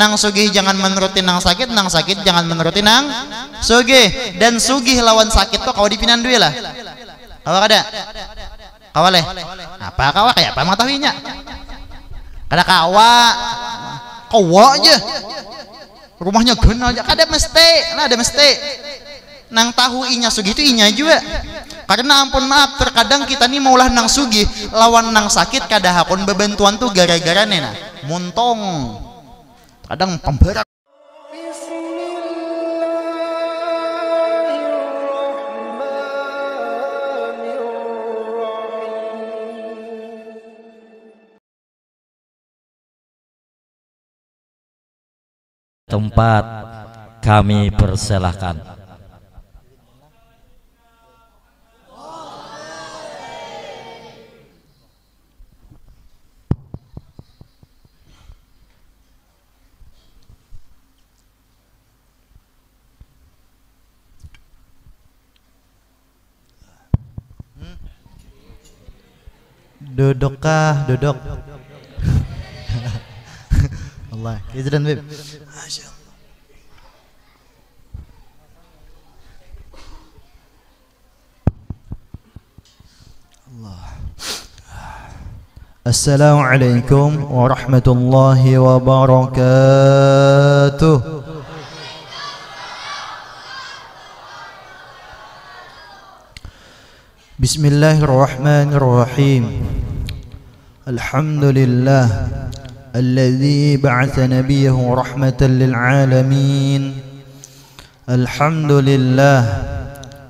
nang sugih jangan menuruti nang sakit jangan menuruti nang sugih. Dan sugih lawan sakit tuh kau dipinan duit lah. Kau ada? Kawaleh. Apa kawa kayak apa matawinya? Kada kawa aja. Rumahnya gena aja. Kada mesti, nah ada mesti. Nang tahu inya sugih itu inya juga. Karena ampun maaf terkadang kita nih maulah nang sugih lawan nang sakit kada hakun bebantuan tuh gara-gara nena muntong kadang pemberat. Tempat kami persilahkan. Dudukkah duduk. Allah izin Bib. Assalamualaikum warahmatullahi wabarakatuh. Bismillahirrahmanirrahim. Alhamdulillah alladzi ba'atha nabiyahu rahmatan lil alamin. Alhamdulillah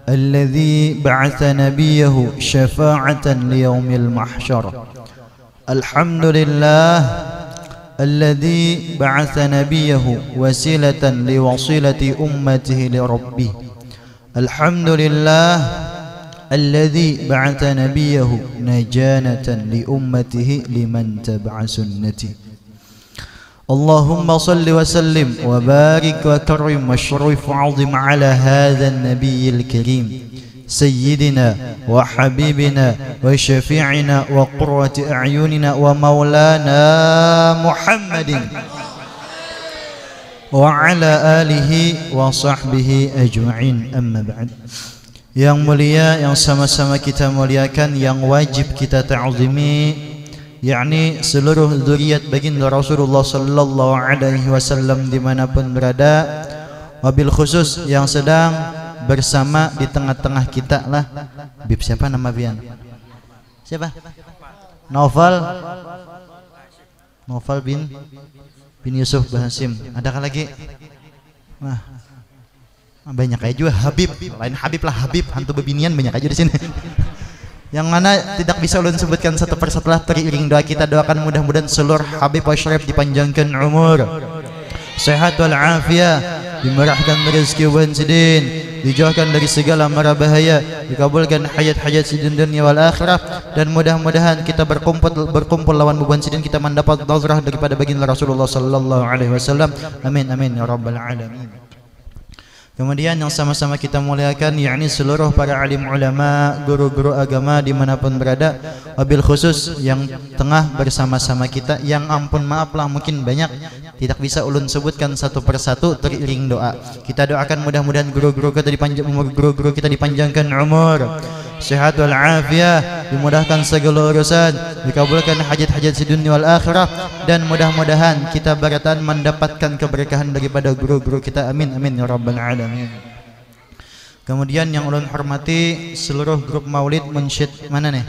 alladzi ba'atha nabiyahu syafa'atan liyaumil mahsyar. Alhamdulillah alladzi ba'atha nabiyahu wasilatan liwasilati ummatihi li rabbih. Alhamdulillah الذي بعث نبيه نجانة لأمته لمن تبع سنته. اللهم صل وسلم وبارك وكرم واشرف وعظم على هذا النبي الكريم سيدنا وحبيبنا وشفيعنا وقرة أعيننا ومولانا محمد وعلى آله وصحبه أجمعين. أما بعد. Yang mulia yang sama-sama kita muliakan, yang wajib kita ta'zimi, yakni seluruh zuriat baginda Rasulullah sallallahu alaihi wasallam dimanapun berada, wabil khusus yang sedang bersama di tengah-tengah kita lah. Bib siapa nama Bian? Siapa? Novel bin Yusuf Bahasim. Adakah lagi? Nah, banyak aja juga Habib, lain Habib lah, Habib hantu bebinian banyak aja di sini. Yang mana tidak bisa ulun sebutkan satu persatu lah. Teriring doa kita doakan mudah-mudahan seluruh Habib wa Syarif dipanjangkan umur, sehat wal afiyah, dimurahkan rezeki wan sidin, dijauhkan dari segala mara bahaya, dikabulkan hajat-hajat sidin dunia wal akhirah, dan mudah-mudahan kita berkumpul lawan beban sidin kita mendapat nazrah daripada baginda Rasulullah sallallahu alaihi wasallam. Amin amin ya rabbal alamin. Kemudian yang sama-sama kita muliakan, yakni seluruh para alim ulama, guru-guru agama dimanapun berada, wabil khusus yang tengah bersama-sama kita, yang ampun maaflah mungkin banyak tidak bisa ulun sebutkan satu persatu. Teriring doa kita doakan mudah-mudahan guru-guru kita dipanjangkan umur, sehat wal afiyah, dimudahkan segala urusan, dikabulkan hajat-hajat dunia wal akhirah, dan mudah-mudahan kita beratan mendapatkan keberkahan daripada guru-guru kita. Amin amin ya rabbal alamin. Kemudian yang ulun hormati seluruh grup maulid munsyid mana nih?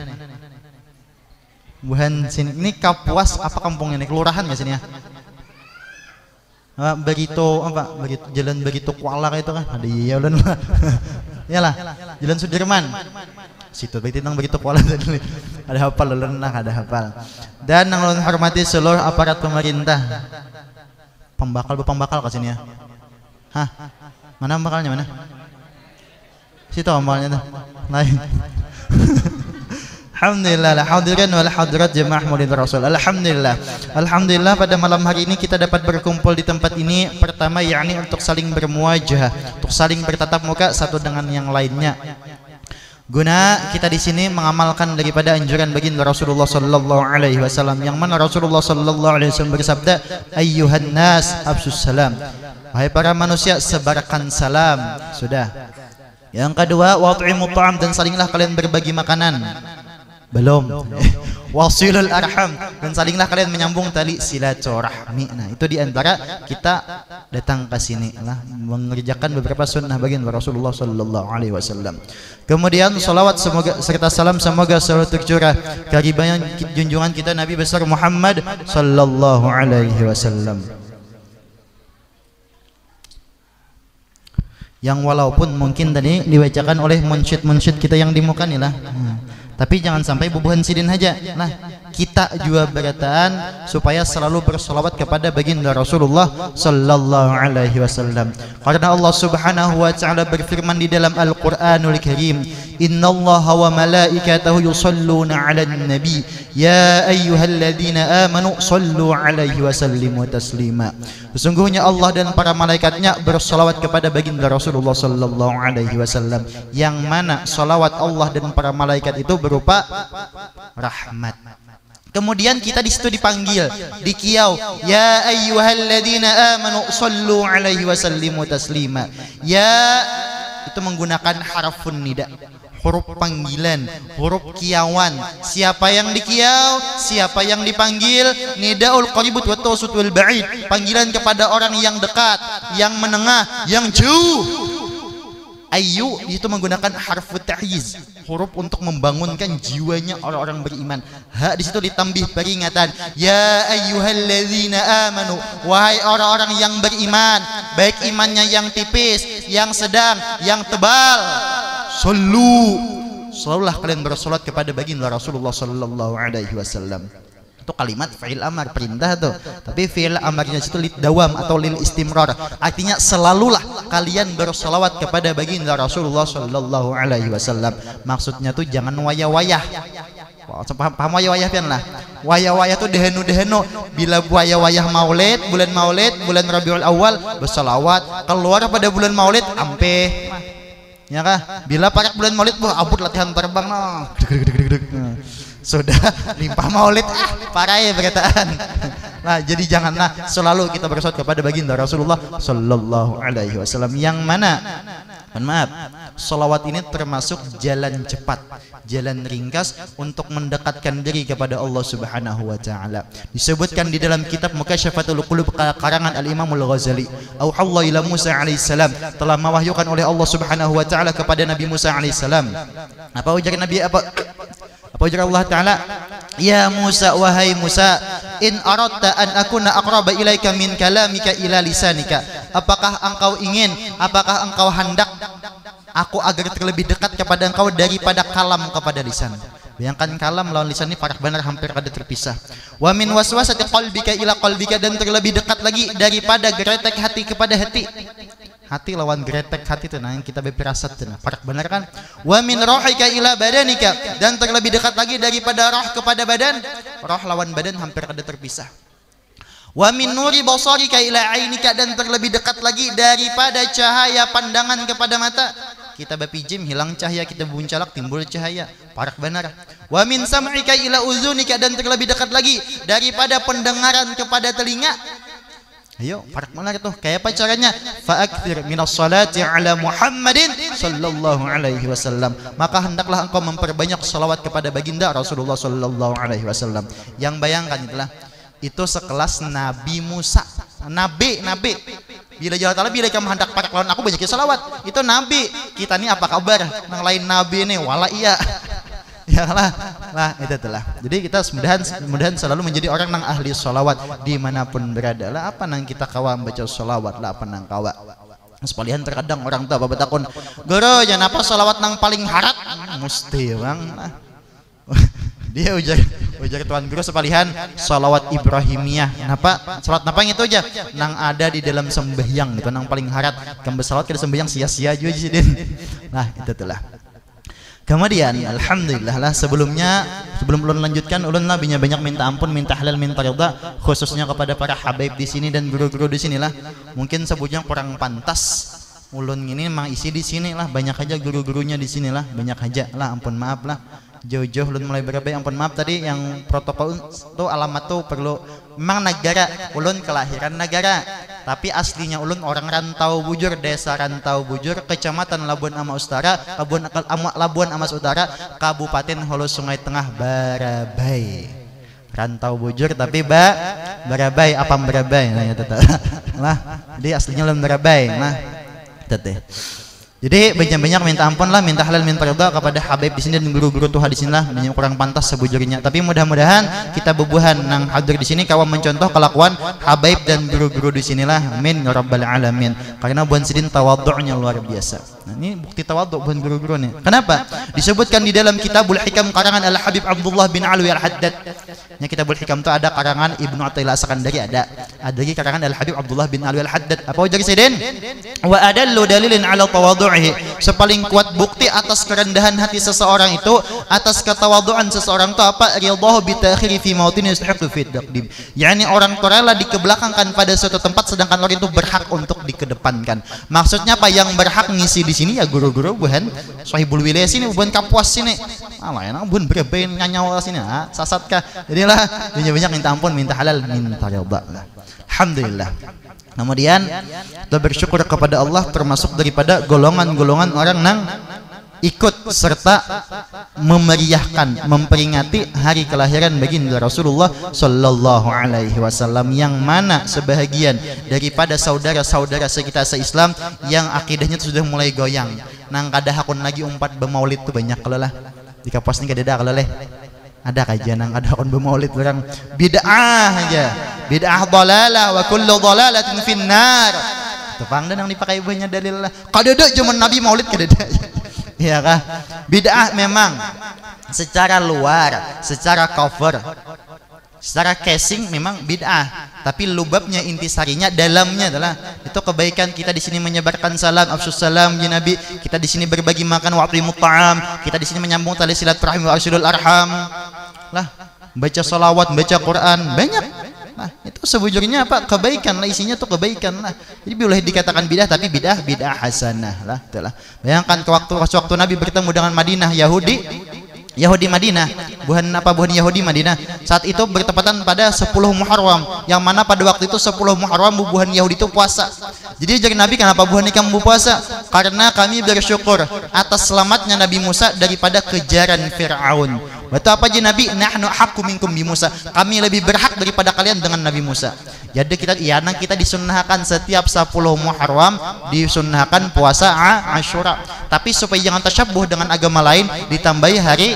Buhan sini. Ini Kapuas apa kampungnya nih? Kelurahan ya sini ya? Begitu apa? Begitu jalan begitu kuala itu kan? Ada iya ulun lah. Iyalah, Jalan Sudirman. Situ berarti nang begitu kuala tadi. Ada hafal ulun lah, ada hafal. Dan yang ulun hormati seluruh aparat pemerintah. Pembakal ke sini ya? Hah? Mana pembakalnya mana? Situ amalnya tuh lain. Alhamdulillah, la hadirin wal hadirat jemaah maulid Rasul. Alhamdulillah. Alhamdulillah pada malam hari ini kita dapat berkumpul di tempat ini. Pertama yakni untuk saling bermuajah, untuk saling bertatap muka satu dengan yang lainnya. Guna kita di sini mengamalkan daripada anjuran baginda Rasulullah sallallahu alaihi wasallam, yang mana Rasulullah sallallahu alaihi wasallam bersabda, ayyuhan nas afsus salam, wahai para manusia sebarkan salam. Sudah. Yang kedua, wat'imut ta'am, dan salinglah kalian berbagi makanan. Belum. Wasilul arham, dan salinglah kalian menyambung tali silaturahmi. Nah, itu diantara kita datang ke sini lah mengerjakan beberapa sunnah baginda Rasulullah sallallahu alaihi wasallam. Kemudian salawat semoga serta salam semoga selalu tercurah kehabiban junjungan kita Nabi besar Muhammad sallallahu alaihi wasallam. Yang walaupun mungkin tadi dibacakan oleh munsyid-munsyid kita yang di muka nih lah. Tapi jangan sampai bubuhan sidin aja. Nah, kita juga berataan supaya selalu bersolawat kepada baginda Rasulullah sallallahu alaihi wasallam. Karena Allah Subhanahu wa taala berfirman di dalam Al-Qur'anul Karim, "Innallaha wa malaikatahu yusholluna 'alan nabi, ya ayyuhalladzina amanu shallu 'alaihi wa sallimu taslima." Sesungguhnya Allah dan para malaikatnya bersolawat kepada baginda Rasulullah sallallahu alaihi wasallam, yang mana solawat Allah dan para malaikat itu berupa rahmat. Kemudian kita di situ dipanggil, dikiau, ya ayyuhalladzina amanu shallu 'alaihi wa sallimu taslima. Ya itu menggunakan harfun nida, huruf panggilan, huruf kiauan. Siapa yang dikiau, siapa yang dipanggil, nidaul qaribut wa tawsut wal ba'id, panggilan kepada orang yang dekat, yang menengah, yang jauh. Ayu itu menggunakan harfu ta'yiz, huruf untuk membangunkan jiwanya orang-orang beriman. Ha di situ ditambah peringatan, ya ayyuhalladzina amanu, wahai orang-orang yang beriman, baik imannya yang tipis, yang sedang, yang tebal. Selalulah kalian bersolat kepada baginda Rasulullah sallallahu alaihi wasallam. Itu kalimat fi'il amar, perintah tuh. Tapi fi'il amarnya itu lid dawam atau lil istimrar. Artinya selalulah kalian bersolawat kepada baginda Rasulullah sallallahu alaihi wasallam. Maksudnya tuh jangan wayah-wayah. Paham wayah-wayah pian lah. Wayah-wayah tuh dehenu-dehenu. Bila wayah-wayah Maulid, bulan Rabiul Awal bersolawat. Keluar pada bulan Maulid ampe. Ya kah? Bila parak bulan Maulid abut latihan terbang noh. Sudah limpah maulid parah ya berkataan. Nah, jadi janganlah selalu kita bersolawat kepada baginda Rasulullah sallallahu alaihi wasallam, yang mana maaf, solawat ini termasuk jalan cepat, jalan ringkas untuk mendekatkan diri kepada Allah Subhanahu wa taala. Disebutkan di dalam kitab Mukasyafatul Qulub karangan Al-Imam Al-Ghazali, auhallahu ila Musa alaihissalam, telah mewahyukan oleh Allah Subhanahu wa taala kepada Nabi Musa alaihissalam. Apa ujar Nabi Apa ujar Allah Ta'ala? Ya Musa, wahai Musa, in aradta an akuna aqraba ilaika min kalamika ila lisanika. Apakah engkau ingin, apakah engkau hendak aku agar terlebih dekat kepada engkau daripada kalam kepada lisan? Bayangkan kalam lawan lisan ini parah benar, hampir ada terpisah. Wa min waswasati qalbika ila qalbika, dan terlebih dekat lagi daripada geretek hati kepada hati. Hati lawan geretek hati itu nah yang kita berpirasat itu nah parak benar kan. Wa min rohika ila badanika, dan terlebih dekat lagi daripada roh kepada badan. Roh lawan badan hampir ada terpisah. Wa min nuri basarika ila ainika, dan terlebih dekat lagi daripada cahaya pandangan kepada mata. Kita bapijim hilang cahaya, kita buncalak timbul cahaya, parak benar. Wa min sam'ika ila uzunika, dan terlebih dekat lagi daripada pendengaran kepada telinga. Ayo, parak mana itu? Kayak apa caranya? Fa'akthir minas salati ala Muhammadin sallallahu alaihi wasallam. Maka hendaklah engkau memperbanyak salawat kepada baginda Rasulullah sallallahu alaihi wasallam. Yang bayangkan itulah, itu sekelas Nabi Musa. Nabi. Bila Allah Ta'ala bila kamu hendak parak lawan aku banyak salawat. Itu Nabi. Kita ini apa kabar? Nang lain Nabi ini wala iya. Ya lah itu telah. Jadi kita mudahan selalu menjadi orang nang ahli sholawat dimanapun berada lah. Apa nang kita kawa baca sholawat lah, apa nang kawa. Sekalian terkadang orang tua bapak takun, guru jangan apa sholawat nang paling harat. Mesti bang. Dia ujar tuan guru sepalihan sholawat Ibrahimiyah. Kenapa? Sholawat napa itu aja? Nang ada di dalam sembahyang gitu, nang paling harat. Kembali sholawat ke sembahyang sia-sia juga sih. Nah itu telah. Kemudian alhamdulillah lah, sebelum ulun lanjutkan, ulun lah banyak minta ampun, minta halal, minta ridha, khususnya kepada para habaib di sini dan guru-guru di sinilah. Mungkin sebutnya kurang pantas ulun ini memang isi di sini lah, banyak aja guru-gurunya di sini lah, banyak aja lah, ampun maaf lah, jauh-jauh ulun mulai berbaik, ampun maaf tadi yang protokol tuh alamat tuh perlu, memang negara ulun kelahiran negara, tapi aslinya ulun orang Rantau Bujur, desa Rantau Bujur, kecamatan Labuan Amas Utara, Labuan Amas Utara, Kabupaten Hulu Sungai Tengah, Barabai. Rantau Bujur tapi Barabai, apa Barabai nah ya teteh lah, jadi aslinya ulun Barabai nah teteh. Jadi banyak-banyak minta ampun lah, minta halal, minta ridha kepada Habib di sini dan guru-guru Tuhan di sini lah, banyak kurang pantas sebujurnya. Tapi mudah-mudahan kita bebuhan nang hadir di sini kawan mencontoh kelakuan Habib dan guru-guru di sinilah. Amin ya rabbal alamin. Karena buan sidin tawadhu'nya luar biasa. Nah, ini bukti tawadhu' buan guru-guru nih. Kenapa? Disebutkan di dalam Kitabul Hikam karangan Al Habib Abdullah bin Alwi Al Haddad. Nya Kitabul Hikam itu ada karangan Ibnu Athaillah Sakandari, ada lagi karangan Al Habib Abdullah bin Alwi Al Haddad. Apa ujar sidin? Wa adallu dalilin ala tawadhu', sepaling kuat bukti atas kerendahan hati seseorang itu, atas ketawaduan seseorang itu apa? Ridhahu bi ta'khiri fi mautin yastahiqu fi taqdim. Yani orang itu rela dikebelakangkan pada suatu tempat sedangkan orang itu berhak untuk dikedepankan. Maksudnya apa? Yang berhak ngisi di sini ya guru-guru bukan sahibul wilayah sini, bukan kapuas sini. Alah enak bukan berbain nyanyawa sini. Sasat kah? Jadilah banyak minta ampun, minta halal, minta ridha. Alhamdulillah. Kemudian kita bersyukur kepada Allah termasuk daripada golongan-golongan orang nang ikut serta memeriahkan, memperingati hari kelahiran baginda Rasulullah sallallahu alaihi wasallam, yang mana sebahagian daripada saudara-saudara sekitar se-Islam yang akidahnya sudah mulai goyang. Nang kada hakun lagi umpat bermaulid tuh banyak kalau lah. Di kampus ini kada ada kalau leh. Ada kajian nang ada hakun bermaulid orang bid'ah aja. Bid'ah dalalah wa kullu dalalatin finnar. Tepang dan yang dipakai ibunya dalil lah. Kadada zaman Nabi Maulid kadada. Iya kah? Bid'ah memang secara luar, secara cover, secara casing memang bid'ah, tapi lubabnya, intisarinya, dalamnya adalah itu kebaikan. Kita di sini menyebarkan salam, afsus salam ya Nabi. Kita di sini berbagi makan, wa'timut ta'am. Kita di sini menyambung tali silaturahim wa arsyidul arham. Lah, baca salawat, baca Quran, banyak. Nah, itu sebujurnya apa? Kebaikan lah, isinya tuh kebaikan lah. Jadi boleh dikatakan bidah, tapi bidah hasanah lah. Itulah. Bayangkan ke waktu Nabi bertemu dengan Madinah Yahudi Madinah, bukan Yahudi Madinah. Saat itu bertepatan pada 10 Muharram, yang mana pada waktu itu 10 Muharram bubuhan Yahudi itu puasa. Jadi jadi Nabi, kenapa buhan kamu puasa? Karena kami bersyukur atas selamatnya Nabi Musa daripada kejaran Fir'aun. Betul apa aja Nabi? Nahnu haqqu minkum bi Musa. Kami lebih berhak daripada kalian dengan Nabi Musa. Jadi kita disunnahkan setiap 10 Muharram disunnahkan puasa Asyura. Tapi supaya jangan tasyabuh dengan agama lain, ditambahi hari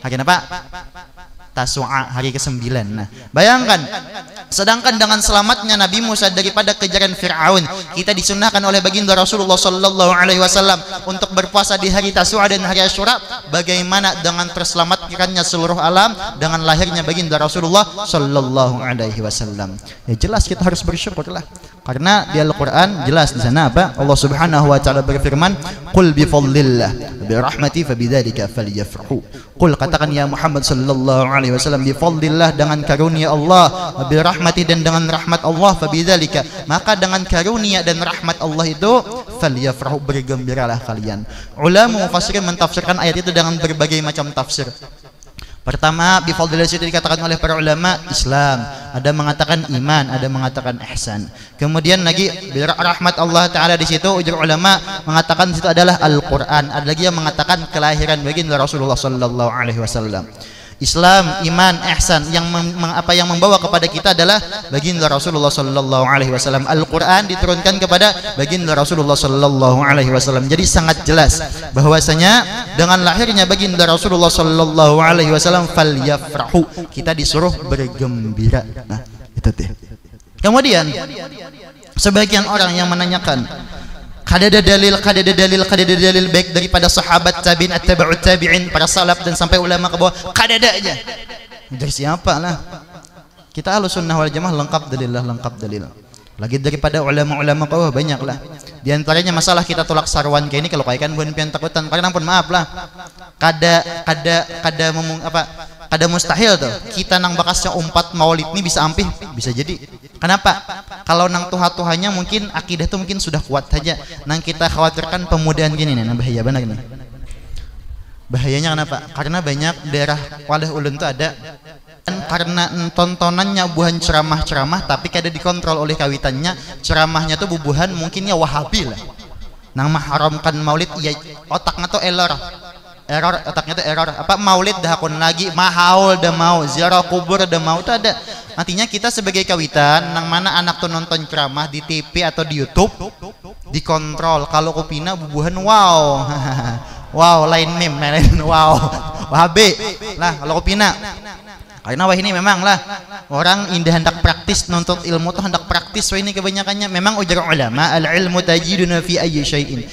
apa? Tasu'a, hari ke-9. Nah, bayangkan, sedangkan dengan selamatnya Nabi Musa daripada kejaran Fir'aun, kita disunnahkan oleh baginda Rasulullah sallallahu alaihi wasallam untuk berpuasa di hari Tasu'a dan hari Asyura. Bagaimana dengan terselamatkannya seluruh alam dengan lahirnya baginda Rasulullah sallallahu alaihi wasallam? Ya jelas kita harus bersyukurlah. Karena di Al-Qur'an jelas di sana apa? Allah Subhanahu wa taala berfirman, "Qul bi fadlillah bi rahmati fabidzalika falyafrahu." Qul, katakan ya Muhammad sallallahu alaihi wasallam, bi fadlillah, dengan karunia Allah, bi rahmati, dan dengan rahmat Allah, fabidzalika, maka dengan karunia dan rahmat Allah itu falyafrahu, bergembiralah kalian. Ulama mufassirin mentafsirkan ayat itu dengan berbagai macam tafsir. Pertama, bifadlillah itu dikatakan oleh para ulama Islam, ada mengatakan iman, ada mengatakan ihsan. Kemudian lagi rahmat Allah taala di situ ujar ulama mengatakan di situ adalah Al-Qur'an. Ada lagi yang mengatakan kelahiran baginda Rasulullah sallallahu alaihi wasallam. Islam, iman, ihsan, yang membawa kepada kita adalah baginda Rasulullah sallallahu alaihi wasallam. Al-Qur'an diturunkan kepada baginda Rasulullah sallallahu alaihi wasallam. Jadi sangat jelas bahwasanya dengan lahirnya baginda Rasulullah sallallahu alaihi wasallam falyafrahu, kita disuruh bergembira. Nah, itu deh. Kemudian sebagian orang yang menanyakan, kadada dalil baik daripada sahabat, tabi'in, atba'ut tabi'in, para salaf dan sampai ulama ke bawah, kadada aja. Dari siapa lah? Kita Ahlussunnah wal Jamaah lengkap dalil. Lagi daripada ulama-ulama ke bawah banyak lah. Di antaranya masalah kita tolak sarwan kayak ini, kalau kaikan bukan pian takutan, karena pun maaf lah. Kada mustahil tuh kita nang bakasnya umpat maulid ini bisa ampih, bisa jadi. Kenapa? Kalau nang tuha-tuhanya mungkin akidah tuh mungkin sudah kuat saja. Nang kita khawatirkan pemudahan gini nih, nah bahaya banget nih. Bahayanya kenapa? Karena banyak daerah wadah ulun tuh ada karena tontonannya buhan ceramah-ceramah tapi kada dikontrol oleh kawitannya, ceramahnya tuh bubuhan mungkinnya wahabi lah. Nang mengharamkan maulid, ya otaknya tuh error, otaknya tuh error. Apa maulid dah akun lagi, mahaul dah mau, ziarah kubur dah mau tuh ada. Artinya kita sebagai kawitan, nang mana anak tuh nonton ceramah di TV atau di YouTube, dikontrol. Kalau kupina bubuhan wow, wow lain meme, lain wow, wahabi lah kalau kupina. Karena wah ini memang lah orang indah hendak praktis, nuntut ilmu tuh hendak praktis. Wah ini kebanyakannya memang ujar ulama al ilmu tajiduna fi ayyi syai'in.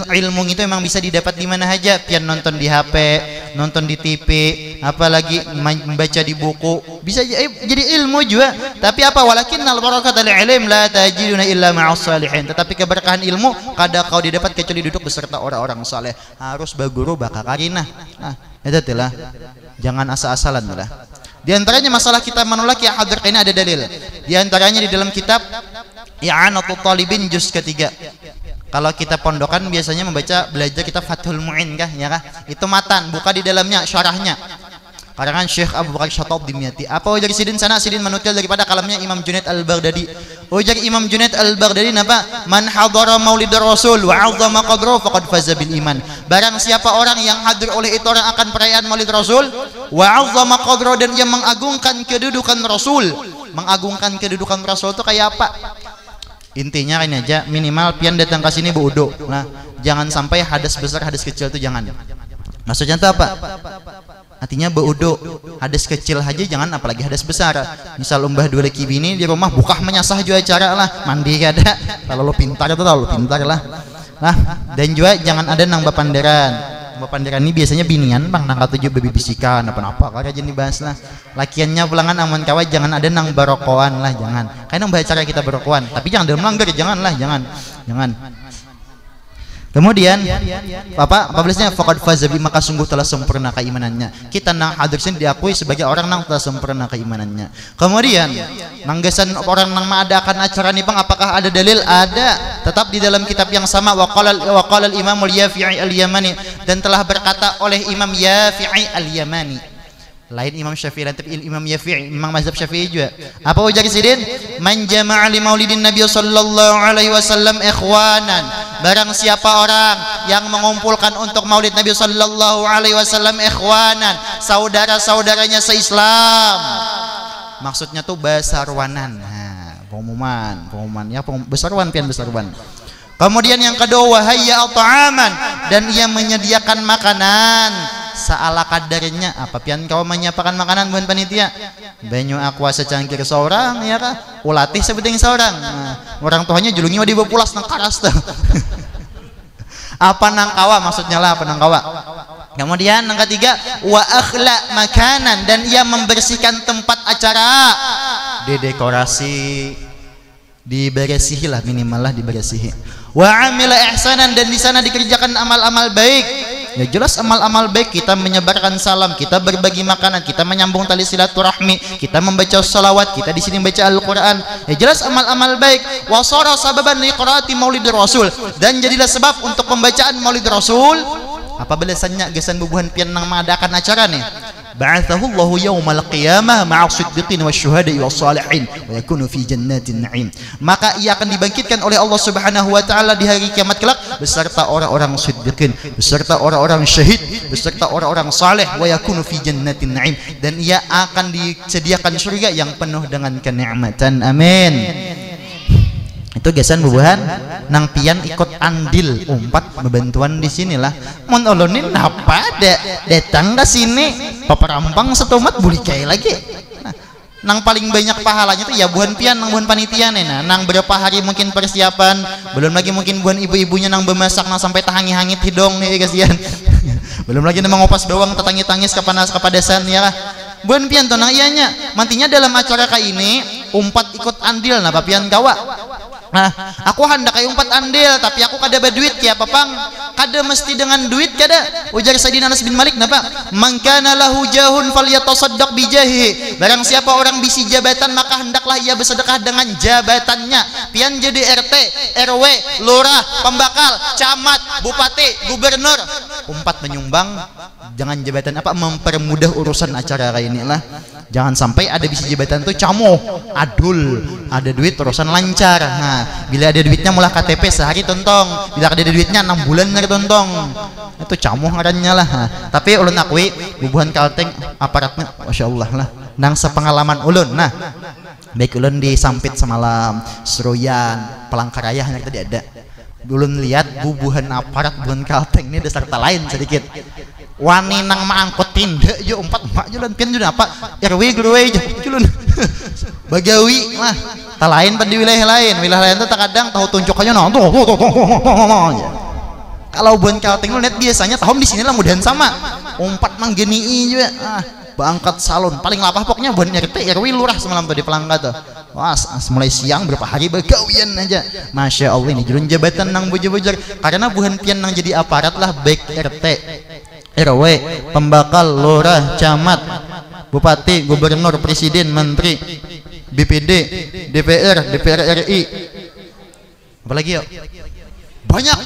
Ilmu itu memang bisa didapat di mana aja. Pian nonton di HP, nonton di TV, apalagi membaca di buku, bisa jadi ilmu juga. Tapi apa? Walakinnal barakatal ilm la tajiduna illa ma'as salihin. Tetapi keberkahan ilmu kada kau didapat kecuali duduk beserta orang-orang saleh. Harus baguru bakakarinah. Nah, itu lah. Jangan asal-asalan lah. Di antaranya masalah kita menolak ya hadir ini ada dalil. Di antaranya di dalam kitab I'anatul Talibin juz ketiga. Kalau kita pondokan biasanya belajar kitab Fathul Mu'in kah, ya kah? Itu matan, buka di dalamnya syarahnya. Karangan Syekh Abu Bakar Syatab Dimyati. Apa ujar sidin sana? Sidin menukil daripada kalamnya Imam Junaid Al-Baghdadi. Ujar Imam Junaid Al-Baghdadi apa? Man hadara maulid Rasul wa 'azzama qadrahu faqad faza bil iman. Barang siapa orang yang hadir oleh itu orang akan perayaan maulid Rasul wa 'azzama qadrahu, dan yang mengagungkan kedudukan Rasul. Mengagungkan kedudukan Rasul itu kayak apa? Intinya ini aja, minimal pian datang ke sini berwudu. Nah, jangan sampai hadas besar hadas kecil itu jangan. Maksudnya itu apa? Artinya berwudu, hadas kecil aja jangan, apalagi hadas besar. Misal umbah dua laki bini di rumah buka menyasah juga cara lah, mandi kada. Kalau lo pintar itu lo pintar lah. Nah, dan juga jangan ada nang bapanderan. Bapanderan ini biasanya binian bang, nang katujuh babi bisikan apa kalau jadi bahas lah. Lakiannya pulangan aman kawa, jangan ada nang barokoan lah, jangan. Karena bahas cara kita barokoan, tapi jangan dalam langgar, jangan lah, jangan. Kemudian apa tulisnya? Faqad fazabi, maka sungguh telah sempurna keimanannya. Kita nang hadir sini diakui sebagai orang nang telah sempurna keimanannya. Kemudian nanggesan orang nang mengadakan acara nih bang, apakah ada dalil? Ada, tetap di dalam kitab yang sama. Waqala al-Imam al-Yafi'i al-Yamani, dan telah berkata oleh Imam Yafi'i al-Yamani. Lain Imam Syafi'i, tapi Imam Yafi'i memang mazhab Syafi'i juga. Apa ujar sidin? Man jama'a li maulidin Nabi sallallahu alaihi wasallam ikhwanan. Barang siapa orang yang mengumpulkan untuk maulid Nabi sallallahu alaihi wasallam ikhwanan, saudara-saudaranya se-Islam. Maksudnya tuh basarwanan. Nah, pengumuman ya, besarwan pian besarwan. Kemudian yang kedua, hayya ta'aman, dan ia menyediakan makanan seala kadarnya. Apa pian kau menyiapkan makanan bukan panitia? Banyu aqua secangkir seorang, ya kah? Ulatih sebeting seorang. Nah, orang tuanya julungi di pulas nang karas tuh. Apa nang kawa maksudnya lah, apa nang kawa. Kemudian yang ketiga, wa akhla makanan, dan ia membersihkan tempat acara, didekorasi, diberesihi lah, minimal lah diberesihi. Wa amila ihsanan, dan di sana dikerjakan amal-amal baik. Ya jelas amal-amal baik, kita menyebarkan salam, kita berbagi makanan, kita menyambung tali silaturahmi, kita membaca salawat, kita di sini membaca Al-Qur'an. Ya jelas amal-amal baik. Wa sara sababan liqiraati maulidir rasul, dan jadilah sebab untuk pembacaan maulid Rasul. Apa balasannya gesan bubuhan pian nang mengadakan acara nih? Ba'athahu Allahu yaumal qiyamah ma'a siddiqin wasyuhada'i wassalihin wa yakunu fi jannatin na'im. Maka ia akan dibangkitkan oleh Allah Subhanahu wa taala di hari kiamat kelak beserta orang-orang siddiqin, beserta orang-orang syahid, beserta orang-orang saleh, wa yakunu fi jannatin na'im, dan ia akan disediakan surga yang penuh dengan kenikmatan. Amin. Itu gesan bubuhan nang pian ikut andil umpat membantuan di sinilah. Mun olonin apa datang ke sini paparampang setomat buli kayak lagi. Nah, nang paling banyak pahalanya tuh ya buhan pian nang buhan panitia nih. Nah, nang berapa hari mungkin persiapan, belum lagi mungkin buhan ibu-ibunya nang bemasak nang sampai tahangi-hangit hidung nih kasihan. Belum lagi nang ngopas bawang tetangis-tangis kapadasan ya. Buhan pian tuh nang ianya. Mantinya dalam acara kayak ini umpat ikut andil nah pian kawa. Nah, aku hendak kayak umpat andil tapi aku kada berduit ya papang. kada mesti dengan duit kada. Ujar Sayyidina Anas bin Malik napa? Man kana lahu jahun falyatasaddaq bi jahihi. Barang siapa orang bisi jabatan maka hendaklah ia bersedekah dengan jabatannya. Pian jadi RT, RW, lurah, pembakal, camat, bupati, gubernur. Umpat menyumbang jangan jabatan apa mempermudah urusan acara kayak inilah. Jangan sampai ada bisi jabatan tuh camoh, adul, ada duit urusan lancar. Nah, bila ada duitnya mulai KTP sehari tontong, bila ada duitnya 6 bulan ngeri tontong, itu camoh ngarannya lah. Nah, tapi ulun akui bubuhan Kalteng aparatnya masya Allah lah nang sepengalaman ulun. Nah, baik ulun di Sampit semalam, Seroyan, Palangkaraya yang tadi ada, ulun lihat bubuhan aparat bubuhan Kalteng ini dasar lain sedikit. Wani nang maangkut tindak yo umpat mak julan pian julan apa RW guru aja julan bagawi mah tak lain pada wilayah lain tuh terkadang tahu tunjukannya tuh kalau buan Kalteng lu lihat biasanya tahun di sini lah mudahan sama umpat manggeni juga bangkat salon paling lapah pokoknya buan RT RW lurah semalam tuh di Pelangga tuh. Wah, mulai siang berapa hari begawian aja. Masya Allah ini jurun jabatan nang bujar-bujar karena buhan pian nang jadi aparat lah baik RT RW, pembakal, lurah, camat, bupati, gubernur, presiden, menteri, BPD, DPR, DPR RI. Apalagi yuk? Banyak.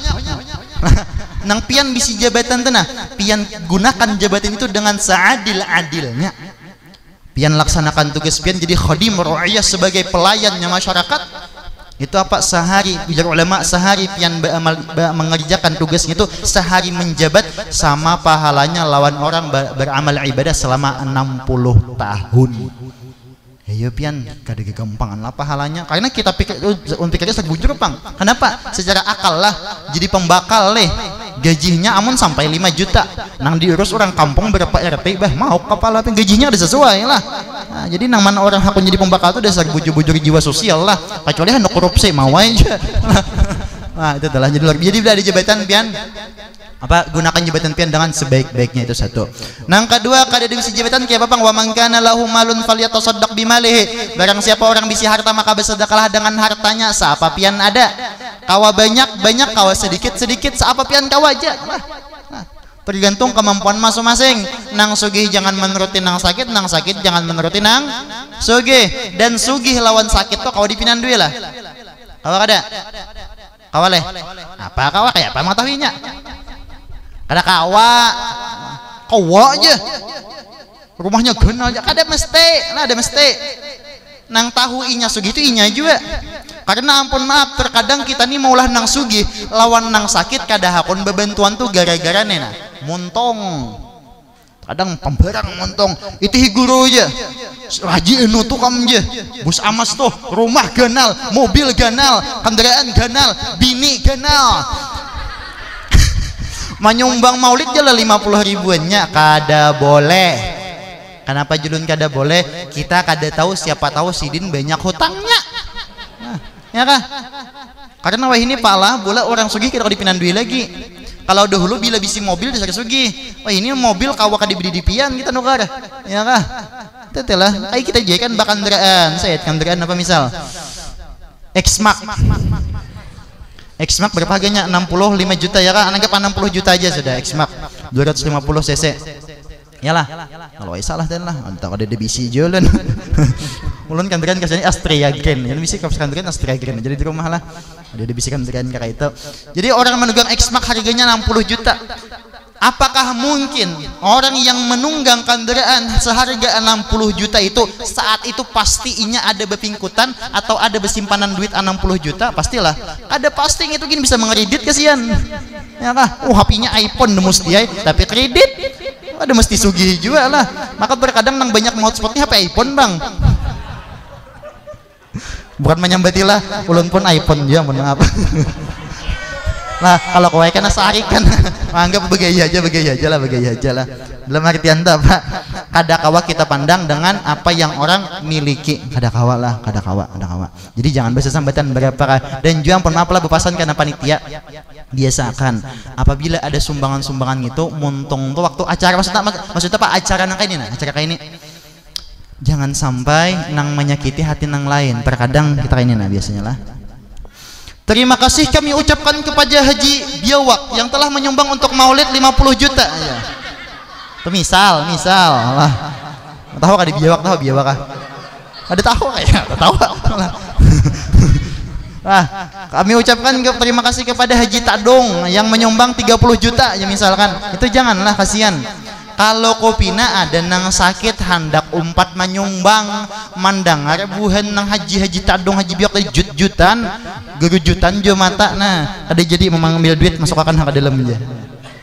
Nang pian bisi jabatan tenah, pian gunakan jabatan itu dengan seadil-adilnya. Pian laksanakan tugas pian jadi khadim ru'iyah sebagai pelayannya masyarakat. Itu apa sehari ujar ulama sehari pian mengerjakan tugasnya itu sehari menjabat sama pahalanya lawan orang beramal ibadah selama 60 tahun. Ya pian kada gampangan lah pahalanya karena kita pikirnya sebujur pang. Kenapa? Secara akal lah jadi pembakal leh gajinya amun sampai 5 juta nang diurus orang kampung berapa RT bah mau kepala gajinya ada sesuai lah. Nah, jadi nang mana orang hakun jadi pembakal itu dasar bujur-bujur jiwa sosial lah kecuali hendak korupsi mau aja. Nah itu adalah jadi ada jabatan pian apa gunakan jabatan pian dengan sebaik-baiknya itu satu. Nang kedua kada ada bisi jabatan kayak apa wa man kana lahu malun falyatasaddaq bimalihi. Barang siapa orang bisi harta maka bersedekahlah dengan hartanya. Seapa pian ada kawa banyak kawa sedikit seapa pian kawa aja. Nah, tergantung kemampuan masing-masing. Nang sugih jangan menuruti nang sakit jangan menuruti nang sugih. Dan sugih lawan sakit tuh kawa dipinan duit lah. Kawa kada? Kawa leh. Apa kawa kayak apa mengetahuinya? Kada kawa aja. Rumahnya genal aja kada mesti. Nah ada mesti. Nang tahu inya sugih itu inya juga. Karena ampun maaf terkadang kita nih maulah nang sugih lawan nang sakit kada hakun bebantuan tuh gara-gara nena montong kadang pemberang montong itu higuru aja raji enu tuh kamu aja bus amas tuh rumah ganal mobil ganal kendaraan ganal bini ganal menyumbang maulid jala 50 ribuannya kada boleh. Kenapa julun kada boleh? Kita kada tahu siapa tahu sidin banyak hutangnya. Ya kah? Karena wah ini pala bola orang sugih kita dipinan duit lagi. Kalau dahulu bila bisi mobil disari sugih. Wah ini mobil kawa kada dibeli di pian kita nukar. Ya kah? Tetelah, ai kita jekan bak kendaraan. Saya kendaraan apa misal? X-Max. X-Max berapa harganya? 65 juta ya kah? Anggap 60 juta aja sudah X-Max. 250 cc. Yalah, kalau salah dan lah, entah ada debisi jualan. Ulun kandiran kasihnya Astrea Grand, yang bisa kapas kandiran Astrea Grand. Jadi di rumah lah, ada debisi kandiran kayak itu. Jadi orang menunggang X-Max harganya 60 juta. Apakah mungkin orang yang menunggang kendaraan seharga 60 juta itu saat itu pastinya ada bepingkutan atau ada bersimpanan duit 60 juta? Pastilah. Ada pasti itu gini bisa mengeredit kasihan. Ya kah? HP-nya iPhone mesti tapi kredit. Ada mesti sugih juga lah. Maka terkadang nang banyak hotspotnya HP iPhone bang. Bukan menyambatilah, ulun pun iPhone juga, mohon maaf. Nah kalau kowe kan asari kan, anggap begaya aja lah. Dalam artian apa? Kada kawa kita pandang dengan apa yang orang miliki. Kada kawa. Jadi jangan bersambatan berapa. Dan juga mohon maaf lah bepasan karena panitia. Biasakan apabila ada sumbangan itu muntung tuh waktu acara maksudnya apa acara nang kayak ini jangan sampai nang menyakiti hati nang lain terkadang kita kayak ini nah biasanya lah Terima kasih kami ucapkan kepada Haji Biawak yang telah menyumbang untuk maulid 50 juta. Ya. Itu misal lah. Tahu kan di Biawak, tahu Biawak kah? Ada tahu kayaknya, tahu. Nah, kami ucapkan terima kasih kepada Haji Tadong yang menyumbang 30 juta ya misalkan. Itu janganlah, kasihan. Kalau kopina ada nang sakit hendak umpat menyumbang mandangar buhan nang haji Tadong Haji Biawak tadi jut-jutan gerujutan jo mata nah ada jadi mengambil duit masuk akan ke dalam aja.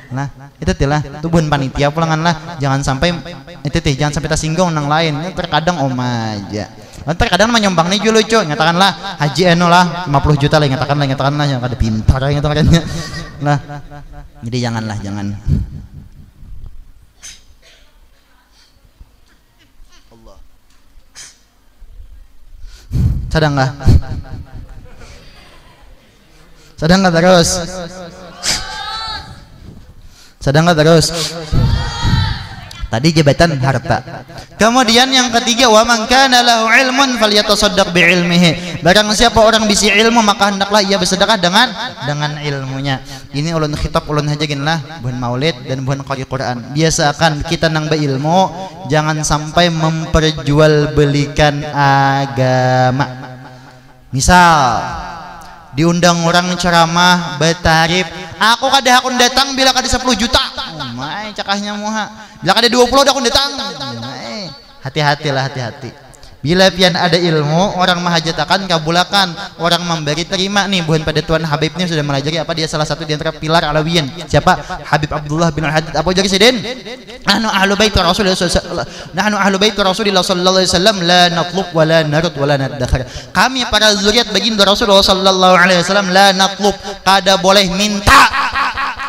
Nah itu tilah itu buhan panitia pulangan lah, jangan sampai itu jangan sampai tersinggung nang lain. Terkadang aja terkadang menyumbang nih lucu ngatakanlah haji eno lah 50 juta lah ngatakanlah yang ada pintar yang ngatakannya lah. Jadi jangan sadang nggak terus tadi jabatan harta. Kemudian yang ketiga, wa man kana lahu ilmun falyatasaddaq bi ilmihi. Barang siapa orang bisi ilmu maka hendaklah ia bersedekah dengan ilmunya. Ini ulun khitab ulun hajagin lah buhan maulid dan buhan qari Quran. Biasakan kita nang berilmu jangan sampai memperjualbelikan agama. Misal diundang orang ceramah bertarif, aku akun datang bila kada 10 juta. Oh my cakahnya muha. Bila kada 20 aku datang. Hati-hati. Bila pian ada ilmu orang mahajatakan kabulakan, orang memberi terima nih buhan pada Tuan Habib ini sudah melajari apa dia salah satu di antara pilar Alawiyin. Siapa? Habib Abdullah bin Al-Hadid. Apa jadi sidin? Nahnu ahlu bait Rasulullah sallallahu alaihi wasallam la natlub wa la narud wa la nadakhar. Kami para zuriat baginda Rasulullah sallallahu alaihi wasallam la natlub, kada boleh minta,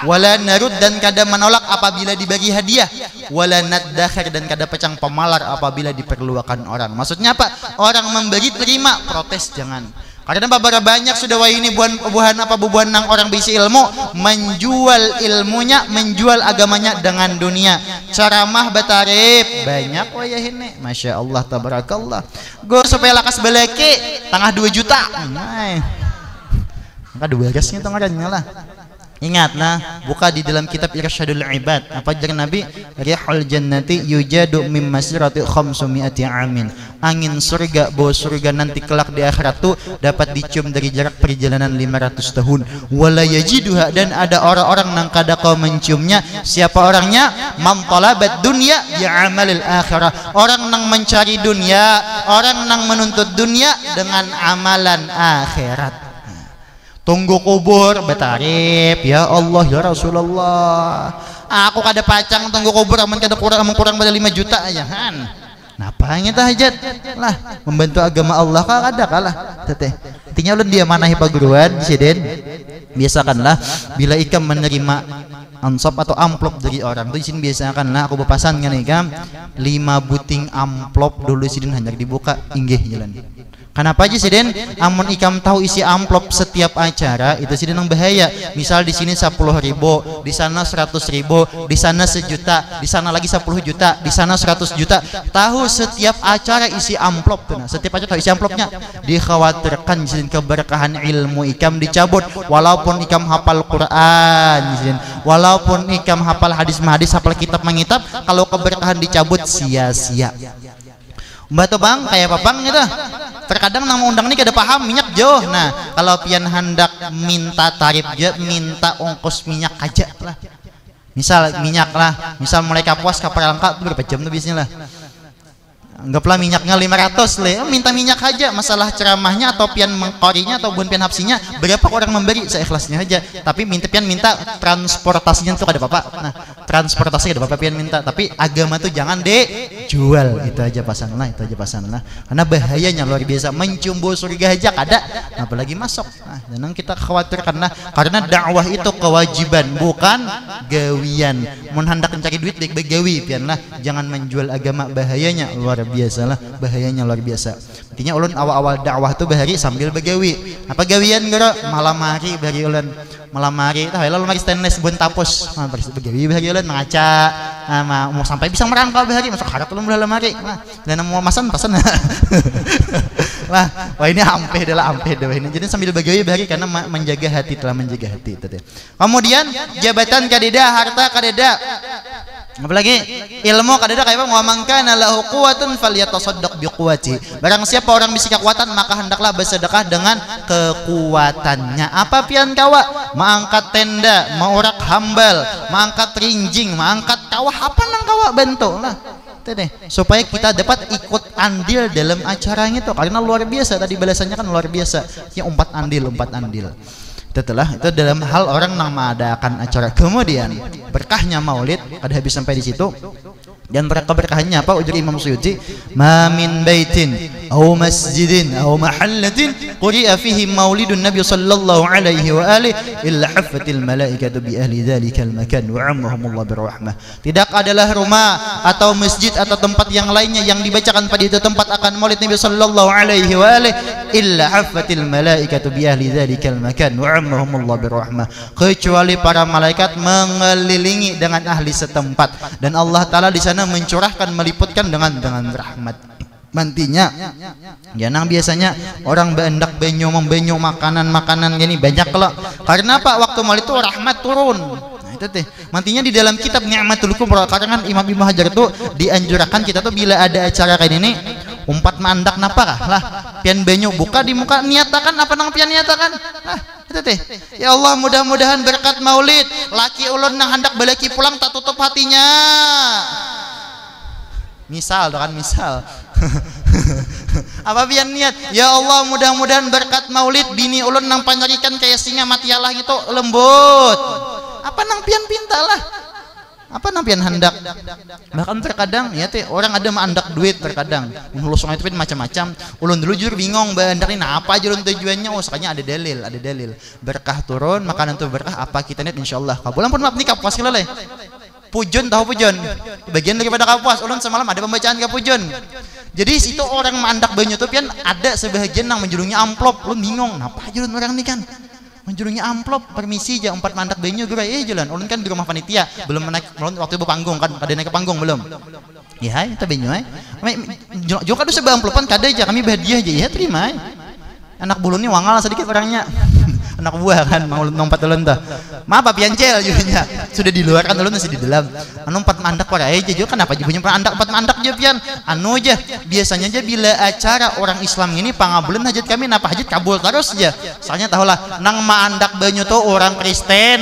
wala narud dan kada menolak apabila dibagi hadiah, wala nadakhar dan kada pecang pemalar apabila diperlukan orang. Maksudnya apa? Orang memberi terima, protes jangan. Karena beberapa banyak sudah ini buhan nang orang bisi ilmu menjual ilmunya, menjual agamanya dengan dunia. Ceramah betarif banyak wayah ini, masya Allah tabarakallah. Gue supaya lakas beleke tengah 2 juta. Maka 200-nya tengarannya lah. Ingat nah, buka di dalam kitab Irsyadul Ibad. Apa ajar Nabi? Rihul jannati yujadu min masirati 500 amin. Angin surga, bau surga nanti kelak di akhirat tuh dapat dicium dari jarak perjalanan 500 tahun. Wala yajiduha, dan ada orang-orang nang kada kau menciumnya. Siapa orangnya? Man talabat dunya ya amalil akhirah. Orang nang mencari dunia, orang nang menuntut dunia dengan amalan akhirat. Tunggu kubur betarif, ya Allah ya Rasulullah, aku kada pacang tunggu kubur aman kada kurang pada 5 juta aja kan. Napa nya hajat lah membantu agama Allah kada kalah teteh. Intinya ulun dia manahi paguruan siden. Biasakanlah bila ikam menerima ansop atau amplop dari orang tuh di sini biasakanlah aku bepasan kan ikam 5 buting amplop dulu sidin hanya dibuka inggih jalan. Kenapa aja sidin? Amun ikam tahu isi amplop setiap acara itu sidin yang bahaya. Misal di sini 10.000, di sana 100.000, di sana 1 juta, di sana lagi 10 juta, di sana 100 juta. Tahu setiap acara isi amplop tuh. Nah, setiap acara tahu isi amplopnya. Dikhawatirkan sidin keberkahan ilmu ikam dicabut. Walaupun ikam hafal Quran, sidin. Walaupun ikam hafal hadis-hadis, hafal kitab mengitab, kalau keberkahan dicabut sia-sia. Mbak tuh bang kayak apa bang gitu. Terkadang nama undang ini kada paham minyak jauh. Nah kalau pian hendak minta tarif je, minta ongkos minyak aja lah. Misal minyak lah, misal mulai kapuas kapal lengkap berapa jam tuh biasanya lah. Anggaplah minyaknya 500 le, minta minyak aja. Masalah ceramahnya atau pian mengkorinya atau bukan pian hapsinya berapa orang memberi seikhlasnya aja. Tapi pian minta transportasinya tuh kada apa-apa. Nah transportasi kada apa-apa pian minta, tapi agama tuh jangan jual. Itu aja pasan lah, karena bahayanya luar biasa. Mencium bau surga aja kada, apalagi masuk. Nah jangan kita khawatir karena dakwah itu kewajiban bukan gawian. Mun hendak mencari duit baik-baik gawi pian lah, jangan menjual agama, bahayanya luar biasa lah, bahayanya luar biasa. Intinya ulun awal-awal dakwah tuh bahari sambil begawi. Apa gawian gero? Malam hari bahari ulun. Malam hari tah lalu mari stainless bun tapus. Begawi bahari ulun mengaca. Mau sampai bisa merangkau bahari masuk harat ulun malam hari. Dan mau masan. Wah ini ampe adalah ampe dah ini. Jadi sambil bagawi bahari karena menjaga hati, telah menjaga hati itu. Kemudian jabatan kadeda, harta kadeda. Apalagi ilmu kadeda kayak apa? Wa man kana lahu quwwatun falyatasaddaq biquwwati. Barang siapa orang bisa kekuatan maka hendaklah bersedekah dengan kekuatannya. Apa pian kawa? Mangkat tenda, maurak hambal, mangkat rinjing, mangkat kawah, apa nang kawa bentuk lah. Itu deh, supaya kita dapat ikut andil dalam acaranya itu karena luar biasa tadi balasannya kan luar biasa. Ya umpat andil. Itu dalam hal orang yang mengadakan acara. Kemudian berkahnya maulid ada habis sampai di situ. Dan berkahnya apa? Ujar Imam Suyuti, ma min baitin aw masjidin aw mahallatin quri'a fihi maulidun nabi sallallahu alaihi wa alihi illa haffatil malaikatu bi ahli dzalikal makan wa ammahumullah birahmah. Tidak adalah rumah atau masjid atau tempat yang lainnya yang dibacakan pada itu tempat akan maulid Nabi sallallahu alaihi wa alihi illa haffatil malaikatu bi ahli dzalikal makan wa ammahumullah birahmah. Kecuali para malaikat mengelilingi dengan ahli setempat dan Allah taala di sana mencurahkan, meliputkan dengan rahmat. Mantinya ya nang biasanya orang bendak benyo membenyo makanan gini banyak kalau karena apa waktu maulid itu rahmat turun. Nah, itu teh mantinya di dalam kitab Ni'matul Kubra karangan Imam Ibnu Hajar itu dianjurkan kita tuh bila ada acara kayak ini umpat mandak napakah lah pian benyo buka di muka niatakan apa nang pian niatakan itu teh ya Allah mudah-mudahan berkat maulid laki ulun nang hendak balaki pulang tak tutup hatinya. Misal apa pian niat ya Allah mudah-mudahan berkat maulid bini ulun nang panyarikan kayak singa mati Allah itu lembut apa nang pian pintalah apa nang pian hendak bahkan terkadang ya teh orang ada mandak duit terkadang melusung itu macam-macam ulun dulu jujur bingung bandak ini apa aja ulun tujuannya sakanya ada dalil berkah turun makanan tuh berkah apa kita niat insyaallah kabulan pun maaf nih kapuas keleleh pujun tahu pujun bagian daripada kapuas ulun semalam ada pembacaan kapujun jadi situ orang mandak banyu tuh pian ada sebagian yang menjulungnya amplop ulun bingung apa aja ulun orang nih kan menjulungnya amplop permisi aja 4 mandak banyu gerai jalan ulun kan di rumah panitia belum naik ulun waktu itu panggung kan ada naik ke panggung belum ya itu banyu juga tuh sebab amplopan kada aja kami berhadiah aja ya terima anak bulunnya wangal sedikit orangnya anak buah kan mau nompat ulun tuh maaf apa piancel juga sudah di luar kan ulun masih di dalam anu 4 mandak para aja juga kenapa juga punya mandak 4 mandak aja pian anu aja biasanya aja bila acara orang Islam ini pangabulan hajat kami napa hajat kabul terus aja soalnya tahulah nang mandak banyu tuh orang Kristen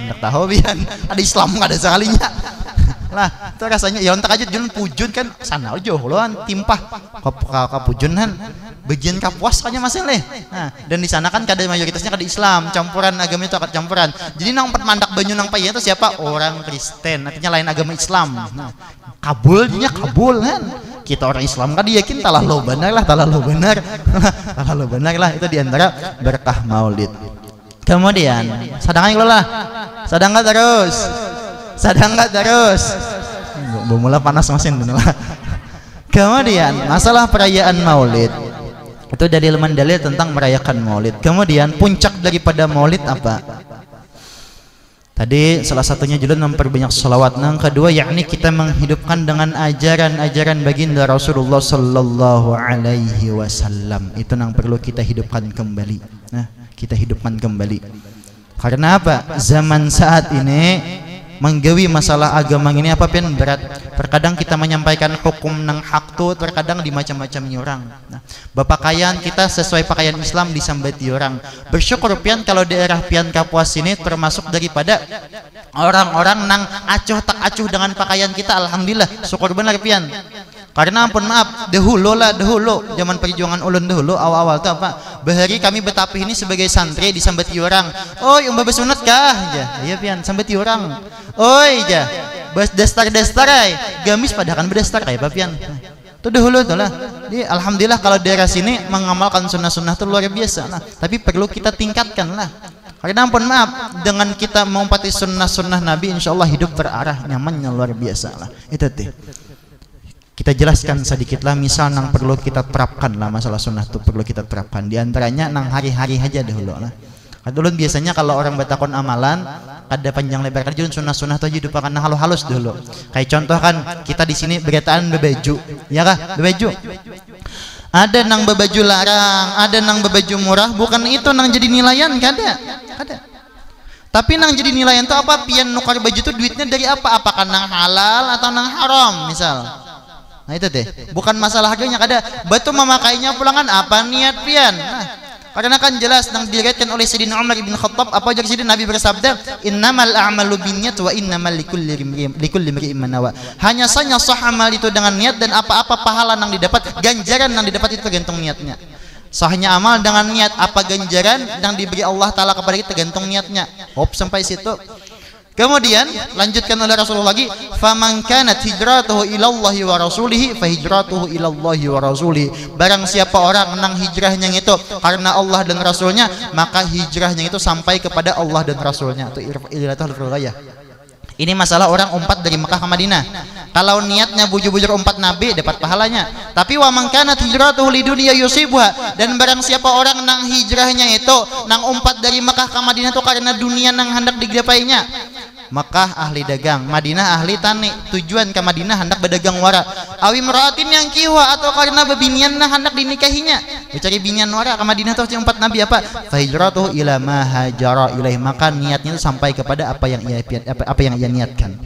ndak tahu pian ada Islam nggak ada sekalinya lah itu rasanya ya untuk aja jun pujun kan sana aja loan timpah kapujunan bagian kapuas kayaknya masih leh nah dan di sana kan kada mayoritasnya kada Islam campuran agama itu akad campuran jadi nang mandak banyu nang payah itu siapa orang Kristen artinya lain agama Islam nah kabulnya kabul kan kita orang Islam kan yakin talah lo benar lah itu diantara berkah maulid. Kemudian sadang nggak terus mulai panas mesin lah. Kemudian masalah perayaan maulid itu dalil tentang merayakan maulid. Kemudian puncak daripada maulid apa? Tadi salah satunya juga memperbanyak salawat. Yang kedua yakni kita menghidupkan dengan ajaran-ajaran baginda Rasulullah sallallahu alaihi wasallam. Itu yang perlu kita hidupkan kembali. Nah, kita hidupkan kembali. Karena apa? Zaman saat ini menggawi masalah agama ini apa pian berat. Terkadang kita menyampaikan hukum nang hak tu terkadang di macam-macam orang. Nah, berpakaian kita sesuai pakaian Islam disambati orang. Bersyukur pian kalau daerah pian Kapuas ini termasuk daripada orang-orang nang acuh tak acuh dengan pakaian kita. Alhamdulillah, syukur benar pian. Karena ampun maaf dahulu zaman perjuangan ulun dahulu awal-awal tuh apa bahari kami betapih ini sebagai santri disambati orang oi umbah sunat kah aja iya pian sambati orang oi aja bas dastar ay gamis padahal berdastar kayak apa pian tuh dahulu tuh lah jadi alhamdulillah kalau daerah sini mengamalkan sunnah-sunnah itu luar biasa nah tapi perlu kita tingkatkan lah karena ampun maaf dengan kita mengumpati sunnah-sunnah Nabi insyaallah hidup terarah nyamannya luar biasa lah itu teh. Kita jelaskan sedikitlah misal nang perlu kita terapkan lah masalah sunnah itu perlu kita terapkan diantaranya nang hari-hari aja dahulu lah. Dulu biasanya kalau orang bertakon amalan ada panjang lebar kan jujur sunnah-sunnah itu hidup akan halus dulu. Kayak contoh kan kita di sini berataan bebaju, ya kah bebaju. Ada nang babaju larang, ada nang babaju murah, bukan itu nang jadi nilaian, kada. Tapi nang jadi nilaian itu apa? Pian nukar baju itu duitnya dari apa? Apakah nang halal atau nang haram misal. Nah itu deh, bukan masalah harganya, kada. Batu memakainya pulangan apa niat pian. Nah, karena kan jelas nang diriwayatkan oleh Sayyidina Umar bin Khattab, apa aja Sayyidina Nabi bersabda, innamal a'malu binniyat wa innamal likulli imri'in ma nawa. Hanya saja sah amal itu dengan niat, dan apa-apa pahala nang didapat, ganjaran nang didapat itu tergantung niatnya. Sahnya amal dengan niat, apa ganjaran yang diberi Allah Ta'ala kepada kita tergantung niatnya. Hop, sampai situ. Kemudian lanjutkan oleh Rasulullah lagi, faman kanat hijratuhu ilallahi wa rasulihi fa hijratuhu ilallahi wa rasulihi. Barang siapa orang nang hijrahnya itu karena Allah dan Rasulnya, maka hijrahnya itu sampai kepada Allah dan Rasulnya. Itu ilatul ghayah. Ini masalah orang umpat dari Mekah ke Madinah. Kalau niatnya bujur-bujur umpat Nabi, dapat pahalanya. Tapi wa man kanat hijratuhu lidunya yusibuha, dan barang siapa orang nang hijrahnya itu nang umpat dari Mekah ke Madinah itu karena dunia nang hendak digapainya. Mekah ahli dagang, Madinah ahli tani, tujuan ke Madinah hendak berdagang wara. Awi meratin yang kiwa, atau karena bebinian nah hendak dinikahinya, mencari binian wara ke Madinah tuh umpat Nabi apa? Fa hijratuhu ila ma hajara ilaih, maka niatnya itu sampai kepada apa yang ia niatkan.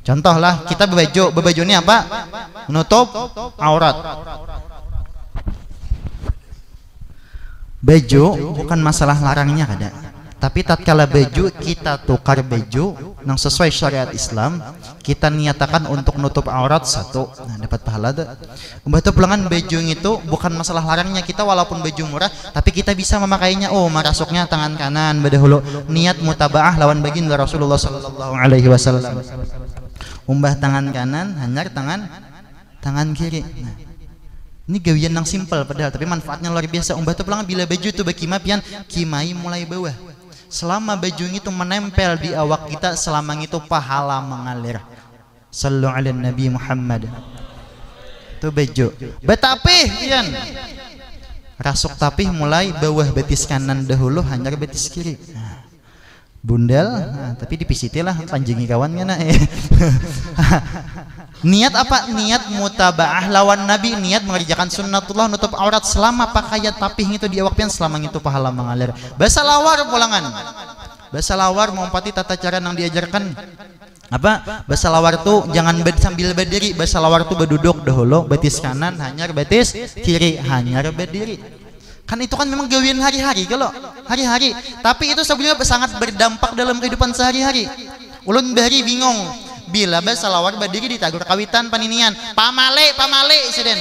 Contohlah kita berbaju ini apa? Menutup aurat. Baju bukan masalah larangnya kada. Tapi tatkala baju kita tukar baju yang sesuai syariat Islam, kita niatakan untuk nutup aurat satu, nah dapat pahala tuh. Itu pulangan baju itu bukan masalah larangnya, kita walaupun baju murah tapi kita bisa memakainya. Oh, marasuknya tangan kanan berdahulu, niat mutabaah lawan baginda Rasulullah sallallahu alaihi wasallam. Umbah tangan kanan, hanyar tangan kiri. Nah, ini gawian yang simpel padahal tapi manfaatnya luar biasa. Umbah itu pulangan bila baju itu bakima pian kimai mulai bawah. Selama baju itu menempel di awak kita, selama itu pahala mengalir. Sallu ala Nabi Muhammad. Itu baju. Betapih pian. Rasuk tapih mulai bawah betis kanan dahulu, hanyar betis kiri. Nah, bundel, nah, tapi dipisitilah panjingi kawannya nah. Niat apa? Niat mutabaah lawan Nabi, niat mengerjakan sunnatullah nutup aurat. Selama pakaian tapih itu di awak pian, selama itu pahala mengalir. Bahasa lawar pulangan. Bahasa lawar mengumpati tata cara yang diajarkan. Apa? Bahasa lawar tuh jangan sambil berdiri. Bahasa lawar tuh berduduk dahulu, betis kanan hanyar, betis kiri hanyar, berdiri. Kan itu kan memang gawian hari-hari kalau hari-hari. Tapi itu sebenarnya sangat berdampak dalam kehidupan sehari-hari. Ulun bari bingung. Bila bahasa lawar berdiri di tagur kawitan paninian pamale seden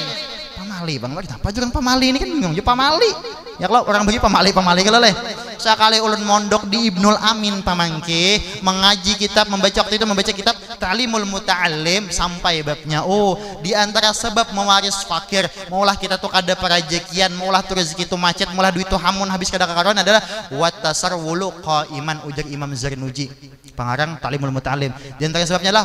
pamali bang lagi apa juga pamali ini kan bingung ya pamali ya kalau orang bagi pamali kalau leh sekali ulun mondok di Ibnul Amin pamangke mengaji kitab membaca kitab Ta'limul Muta'allim sampai babnya. Oh, di antara sebab mewaris fakir maulah kita tuh kada perajekian, maulah tuh rezeki itu macet, maulah duit itu hamun habis kada kakaruan adalah watasarwulu qaiman, ujar Imam Zarnuji pengarang Ta'limul Muta'allim. Di antara sebabnya lah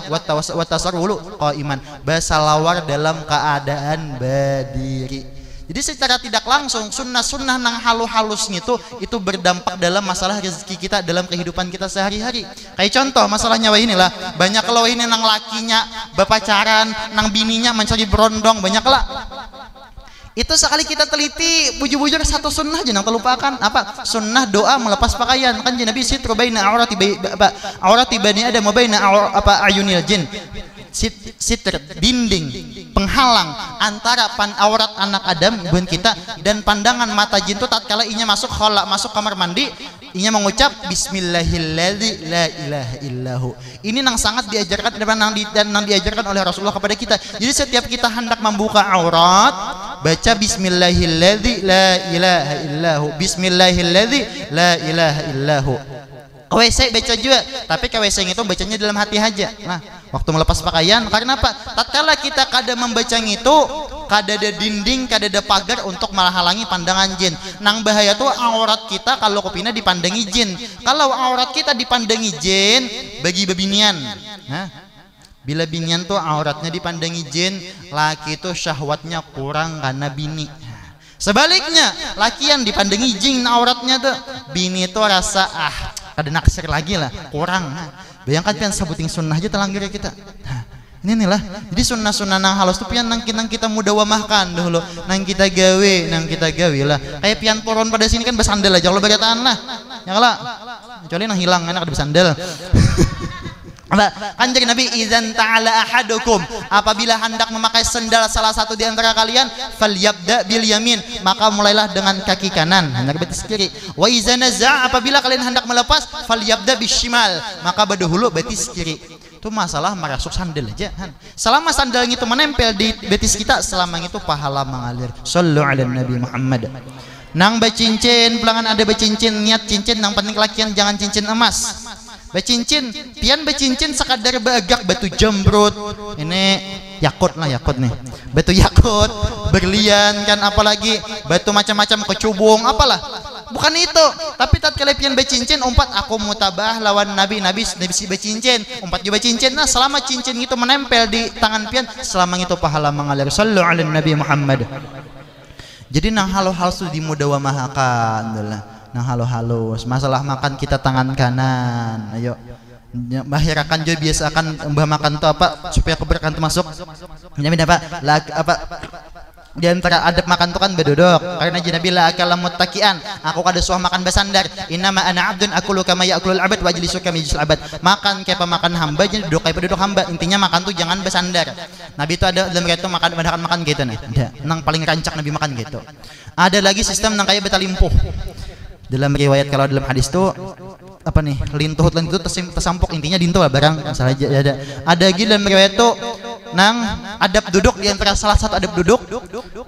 watasarwulu qaiman, bahasa lawar dalam keadaan berdiri. Jadi secara tidak langsung sunnah-sunnah nang halus itu berdampak dalam masalah rezeki kita dalam kehidupan kita sehari-hari. Kayak contoh masalahnya wah inilah, banyak kalau ini nang lakinya berpacaran, nang bininya mencari berondong, banyak lah. Itu sekali kita teliti bujur-bujur satu sunnah jangan terlupakan apa? Sunnah doa melepas pakaian. Kan Nabi sitru baina aurati bani adam wa baina ayunil jin. Sitr dinding penghalang antara aurat anak Adam bukan kita dan pandangan mata jin itu tatkala inya masuk kamar mandi inya mengucap bismillahilladzi la ilaha illahu. Ini nang sangat diajarkan dan nang diajarkan oleh Rasulullah kepada kita. Jadi setiap kita hendak membuka aurat baca bismillahilladzi la ilaha illahu, bismillahilladzi la ilaha illahu. KWC baca juga, tapi KWC itu bacanya dalam hati aja. Nah, waktu melepas pakaian, karena apa? Tatkala kita kada membaca itu, kada ada dinding, kada ada pagar untuk menghalangi pandangan jin. Nang bahaya tuh aurat kita kalau kopina dipandangi jin. Kalau aurat kita dipandangi jin, bagi bebinian. Nah, bila binian tuh auratnya dipandangi jin, laki itu syahwatnya kurang karena bini. Sebaliknya, laki yang dipandangi jin auratnya tuh, bini tuh rasa kada naksir lagi lah, kurang. Bayangkan pian sabuting sunnah aja telanggar kita. Ini nih lah. Jadi sunnah-sunnah nang halus tuh pian nang kita mudawamahkan dulu. Nang kita gawe lah. Kayak pian poron pada sini kan bersandal aja kalau bagataan lah. Ya kalau kecuali nang hilang enak ada bersandal. Kan jadi Nabi idzan ta'ala ahadukum, apabila hendak memakai sendal salah satu di antara kalian, falyabda bil yamin, maka mulailah dengan kaki kanan, hendak betis kiri. Wa idza naza', apabila kalian hendak melepas, falyabda bishimal, maka badahulu betis kiri. Itu masalah merasuk sandal aja. Selama sandal itu menempel di betis kita, selama itu pahala mengalir. Sallu ala Nabi Muhammad. Nang becincin, pelangan ada becincin, niat cincin, nang penting lakian jangan cincin emas. Becincin, pian becincin sekadar bagak batu jamrut, ini yakut lah, yakut nih, batu yakut, berlian kan, apalagi batu macam-macam kecubung, apalah, bukan itu. Tapi tatkala pian becincin, umpat aku mutabah lawan nabi si becincin, umpat juga cincin. Nah, selama cincin itu menempel di tangan pian, selama itu pahala mengalir. Sallu ala Nabi Muhammad. Jadi nang hal-hal itu dimudawamahakan adalah nah halus masalah makan kita tangan kanan, ayo bahirakan juga biasakan mbah makan tuh apa supaya keberkahan itu masuk. Menjamin apa di antara adab makan tuh kan bedodok, karena Nabi la akala muttaqian, aku kada suah makan bersandar, innama ana abdun akulu kama ya'kulul abad wa ajlisu kama yajlisul abad, makan kayak pemakan hamba jadi duduk kayak penduduk hamba. Intinya makan tuh jangan bersandar. Nabi itu ada dalam itu makan gitu nih, ada nang paling rancak Nabi makan gitu. Ada lagi sistem nang kayak betalimpuh. Dalam riwayat kalau dalam hadis itu apa nih, lintuh tersampok, intinya dinto lah barang salah aja ada lagi dalam riwayat itu nang adab duduk, di antara salah satu adab duduk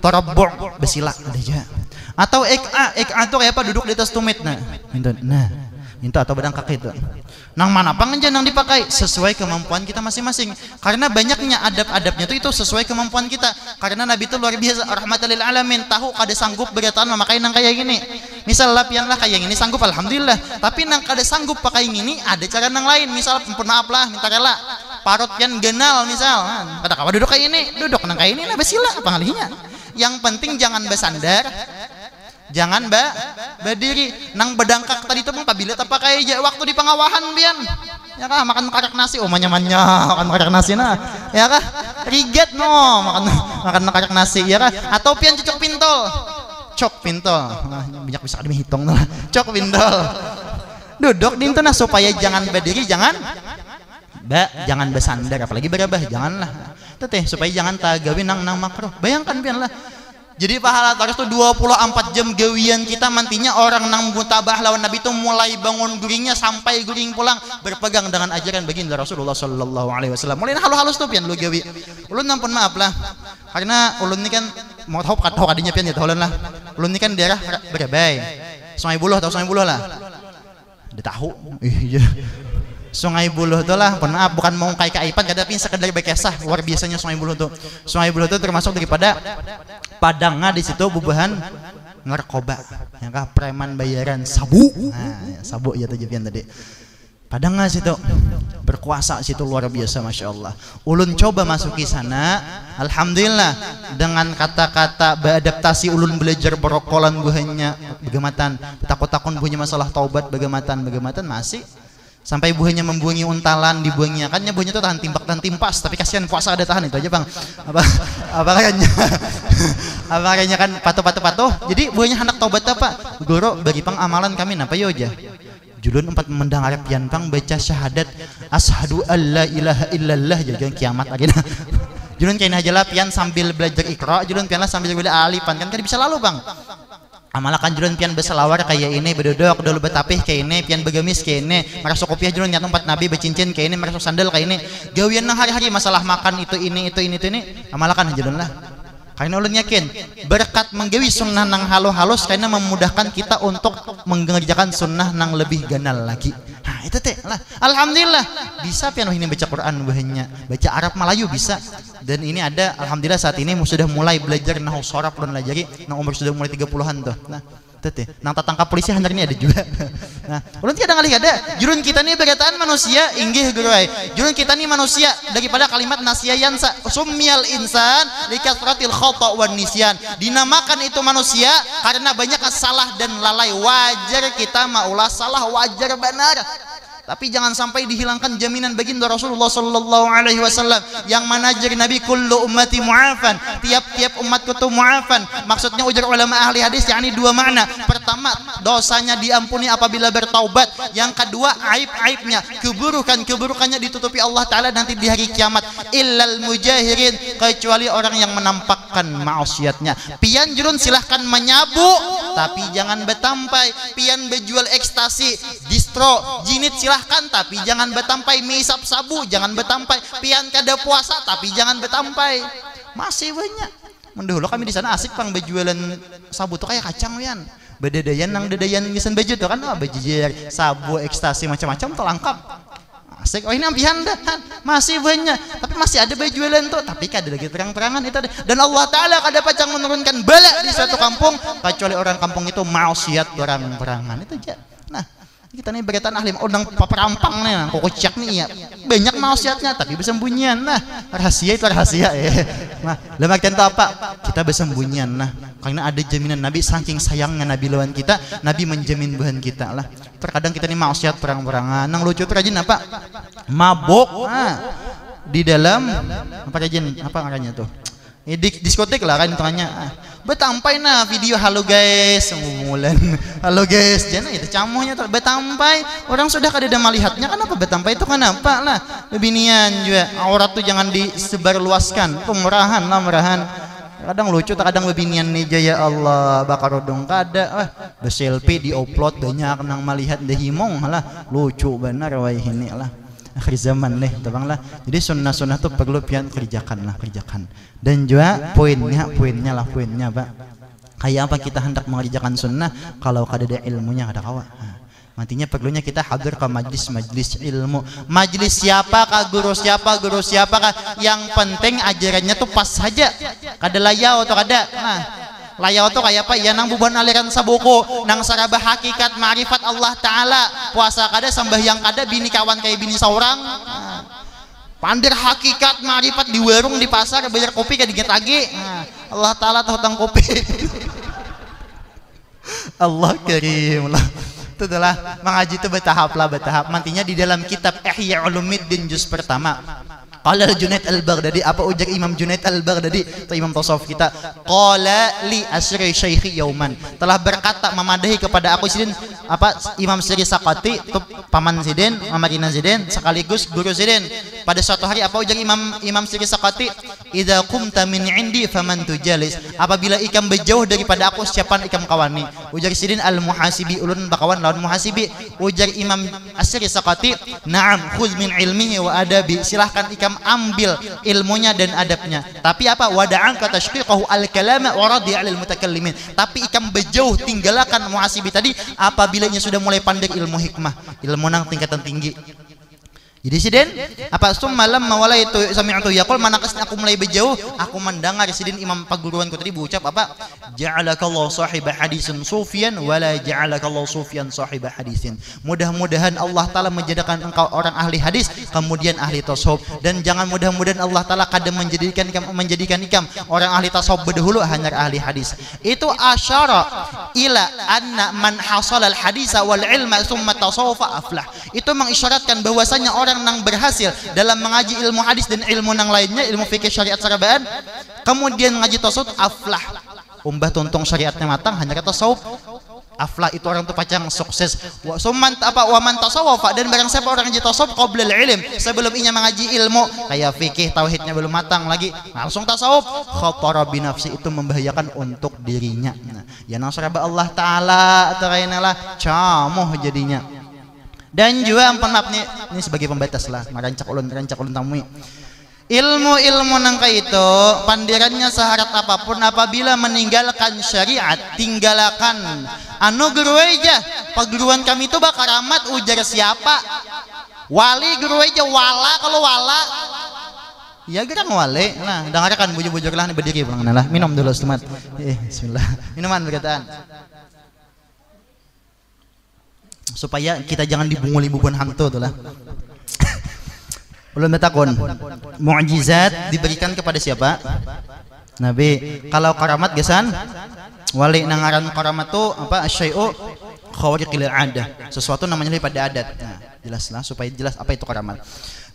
tarabbu' bersila ada aja, atau ik'a itu kayak apa, duduk di atas tumit. Nah itu atau badang kaki itu nang mana pangenja nang dipakai sesuai kemampuan kita masing-masing, karena banyaknya adab-adabnya itu sesuai kemampuan kita. Karena Nabi itu luar biasa rahmatan lil alamin, tahu kada sanggup berataan memakai nang kayak gini. Misal lapian lah kayak gini sanggup alhamdulillah, tapi nang kada sanggup pakai gini ada cara nang lain. Misal maaf lah minta rela parut pian genal misal, kada kawa duduk kayak ini, duduk nang kayak ini nah besila apa ngalinya. Yang penting jangan bersandar, jangan berdiri. Nang bedangkak tadi tuh apabila terpakai waktu di pengawahan pian ya kah makan karak nasi, manya makan karak nasi nah ya kah riget no makan karak nasi ya kah, atau pian cocok pintol nah banyak bisa dihitung nah cok pintol duduk di itu nah supaya jangan berdiri, jangan bersandar, apalagi berabah janganlah teteh, supaya jangan tagawi nang makruh. Bayangkan pian lah. Jadi pahala taris itu 24 jam gawian kita, mantinya orang nang mutabah lawan Nabi itu mulai bangun guringnya sampai guring pulang berpegang dengan ajaran baginda Rasulullah sallallahu alaihi wasallam. Mulai halus tuh pian lu gawi. Ulun nampun maaf lah. Karena ulun ini kan mau tahu kadinya pian ya ulun lah. Ulun ini kan daerah Berabai. Sungai Buloh lah. Udah tahu. Iya. Sungai Buloh itu lah, maaf bukan mau kayak keaipan, tapi sekedar bekesah. Luar biasanya Sungai Buloh itu. Sungai Buloh itu termasuk daripada Padangnya di situ bubahan narkoba, ya kah, preman bayaran sabu. Nah, ya, sabu ya tujuan tadi. Padangnya situ berkuasa situ luar biasa, masya Allah. Ulun coba masuki sana, alhamdulillah dengan kata-kata beradaptasi ulun belajar berokolan buahnya begematan, takut-takut buahnya masalah taubat begematan masih. Sampai buahnya membuangi untalan, dibuangnya kannya buahnya tuh tahan timpas, tapi kasihan puasa ada tahan itu aja bang. Apa kayaknya kan patuh. Jadi buahnya hendak taubat apa? Guru bagi pang amalan kami napa yo aja. Julun 4 mendengar pian pang baca syahadat asyhadu alla ilaha illallah jangan kiamat lagi nah. Julun kayaknya aja lah pian sambil belajar Iqra, julun pian lah sambil belajar alifan kan bisa lalu bang. Amalakan julun pian beselawar kayak ini, bedodok dulu betapih kayak ini, pian begamis kayak ini, merasuk kopiah julun nyat 4 nabi becincin kayak ini, merasuk sandal kayak ini. Gawian nang hari-hari masalah makan itu ini, amalakan julun lah. Karena ulun yakin berkat menggawi sunnah nang halus karena memudahkan kita untuk mengerjakan sunnah nang lebih ganal lagi. Nah itu teh lah, alhamdulillah bisa pian ini baca Quran bahnya, baca Arab Melayu bisa. Dan ini ada alhamdulillah saat ini sudah mulai belajar nahwu sharaf dan lajari nang umur sudah mulai 30-an tuh. Nah teh nang tatangkap polisi hari ini ada juga. Nah ulun tidak ngalih ada jurun kita nih berkataan manusia inggih guru ai. Jurun kita nih manusia daripada kalimat nasiyan summiyal insan likasratil khata' wan nisyan. Dinamakan itu manusia karena banyak salah dan lalai. Wajar kita maulah salah, wajar benar. Tapi jangan sampai dihilangkan jaminan baginda Rasulullah sallallahu alaihi wasallam yang mana ajar Nabi kullu ummati mu'afan, tiap-tiap umatku itu mu'afan. Maksudnya ujar ulama ahli hadis yakni dua makna. Pertama, dosanya diampuni apabila bertaubat. Yang kedua, aib-aibnya, keburukannya ditutupi Allah taala nanti di hari kiamat. Illal mujahirin, kecuali orang yang menampakkan maksiatnya. Pian jurun silahkan menyabu tapi jangan betampai. Pian berjual ekstasi, distro, jinit silahkan tapi jangan betampai. Misap sabu jangan betampai. Pian kada puasa tapi jangan betampai. Masih banyak. Mendahulu kami di sana asik pang berjualan sabu tuh kayak kacang wian. Bedadayan nang dedayan ngisan baju tuh kan bejejer sabu ekstasi macam-macam tuh lengkap. Asik, oh ini ampihan dah, masih banyak, tapi masih ada berjualan tuh, tapi kada lagi terang-terangan itu. Dan Allah Taala kada pacang menurunkan bala di suatu kampung kecuali orang kampung itu maksiat terang-terangan itu aja. Nah, kita nih berkaitan ahli undang paperampang nih, kokocak nih ya, banyak maksiatnya tapi bersembunyian. Nah, rahasia itu rahasia ya. Nah, dalam artian itu apa? Kita bersembunyian. Nah, karena ada jaminan Nabi saking sayangnya Nabi lawan kita, Nabi menjamin bahan kita lah. Terkadang kita nih maksiat perang-perangan. Nang lucu tuh rajin apa? Mabok. Nah, di dalam apa rajin? Apa namanya tuh? Diskotek lah kan hitungannya. Betampai nah video halo guys mulan halo guys jangan itu camuhnya tuh betampai orang sudah kada ada melihatnya kenapa betampai itu kenapa lah bebinian juga aurat tuh jangan disebarluaskan pemerahan lah merahan kadang lucu kadang bebinian nih jaya Allah bakar odong kada berselfie diupload banyak nang melihat dehimong lah lucu benar wah ini lah akhir zaman nih tabang lah jadi sunnah tuh perlu pian kerjakan dan juga poinnya pak kayak apa kita hendak mengerjakan sunnah kalau kada ada ilmunya kada kawa nantinya perlunya kita hadir ke majlis ilmu majlis siapa guru siapa yang penting ajarannya tuh pas saja kada layau atau kada layau tuh kayak apa ya nang buban aliran sabuku nang sarabah hakikat ma'rifat Allah Ta'ala puasa kada sembahyang kada bini kawan kayak bini seorang pandir hakikat ma'rifat di warung di pasar bayar kopi kayak dingin lagi Allah Ta'ala tahu tentang kopi Allah karim lah itu adalah mengaji itu bertahap nantinya di dalam kitab Ihya Ulumuddin juz pertama qala Junaid al-Baghdadi apa ujar Imam Junaid al-Baghdadi atau imam tasawuf kita qala li asri syaikhi yauman telah berkata memadahi kepada aku sidin apa Imam Sri Sakati itu paman sidin Mamarina sidin sekaligus guru sidin pada suatu hari apa ujar Imam Sri Sakati idza qumta min indi faman tujalis apabila ikam berjauh daripada aku siapa ikam kawani ujar sidin al-muhasibi ulun bakawan lawan muhasibi ujar Imam Sri Sakati na'am khudz min ilmihi wa adabi silahkan ikam ambil ilmunya dan adabnya tapi apa wada'an ka tashqiqahu al-kalama wa radi 'alal mutakallimin tapi ikam berjauh tinggalkan muhasibi tadi apabila sudah mulai pandai ilmu hikmah ilmu nang tingkatan tinggi jadi sidin apa malam mawala itu sami'tu yaqul manakasnya aku mulai berjauh aku mendengar sidin imam paguruanku tadi berucap apa ja'alakallahu sahibah hadisin sufian wala ja'alakallahu sufian sahibah hadisin mudah-mudahan Allah Ta'ala menjadikan engkau orang ahli hadis kemudian ahli tasawuf dan jangan mudah-mudahan Allah Ta'ala kadang menjadikan ikam orang ahli tasawuf berdahulu hanya ahli hadis itu asyara ila anna man hasala al hadisa wal ilma summa tasawufa aflah itu mengisyaratkan bahwasanya orang nang berhasil dalam mengaji ilmu hadis dan ilmu nang lainnya ilmu fikih syariat sarabaan kemudian mengaji tasawuf aflah umbah tuntung syariatnya matang hanya kata tasawuf aflah itu orang tuh pacang sukses waman tasawuf dan barang siapa orang ngaji tasawuf qabla ilm sebelum inya mengaji ilmu kayak fikih tauhidnya belum matang lagi langsung tasawuf khatara binafsi itu membahayakan untuk dirinya ya nang saraba Allah Ta'ala atau kainalah camuh jadinya dan juga maaf nih ini sebagai pembatas lah rancak ulun tamu ilmu nangka itu pandirannya seharat apapun apabila meninggalkan syariat tinggalkan anu guru aja perguruan kami itu bakal ramat ujar siapa wali guru aja wala kalau wala ya gerang wali nah dengarkan bujur-bujur lah nih berdiri lah minum dulu setemat bismillah minuman berkataan supaya kita jangan dibunguli bubuan hantu tuh lah ulun betakun mukjizat diberikan kepada siapa Nabi kalau karamat gesan wali nangaran karamat tuh apa syai'u khawariqil adah sesuatu namanya daripada adat Jelaslah supaya jelas apa itu karamat.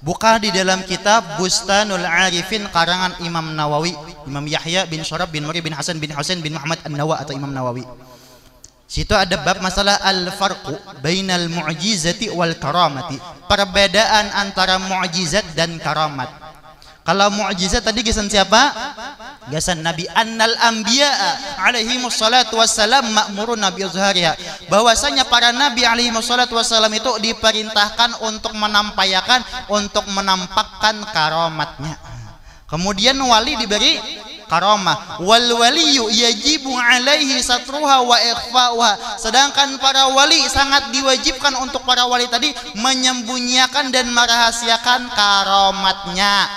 Buka di dalam kitab Bustanul Arifin karangan Imam Nawawi, Imam Yahya bin Syarab bin Muri bin Hasan bin Husain bin Muhammad An-Nawawi atau Imam Nawawi. Situ ada bab masalah al-farqu bainal mu'jizati wal karamati. Perbedaan antara mu'jizat dan karamat. Kalau mu'jizat tadi gisan siapa? Gasan Nabi annal anbiya'a alaihi wassalatu wassalam ma'muruna bi izhariha, bahwasanya para nabi alaihi wassalatu wassalam itu diperintahkan untuk menampakkan karamatnya. Kemudian wali diberi karamah, wal waliyu yajibu alaihi satruha wa ikhfa'uha, sedangkan para wali sangat diwajibkan untuk para wali tadi menyembunyikan dan merahasiakan karamatnya.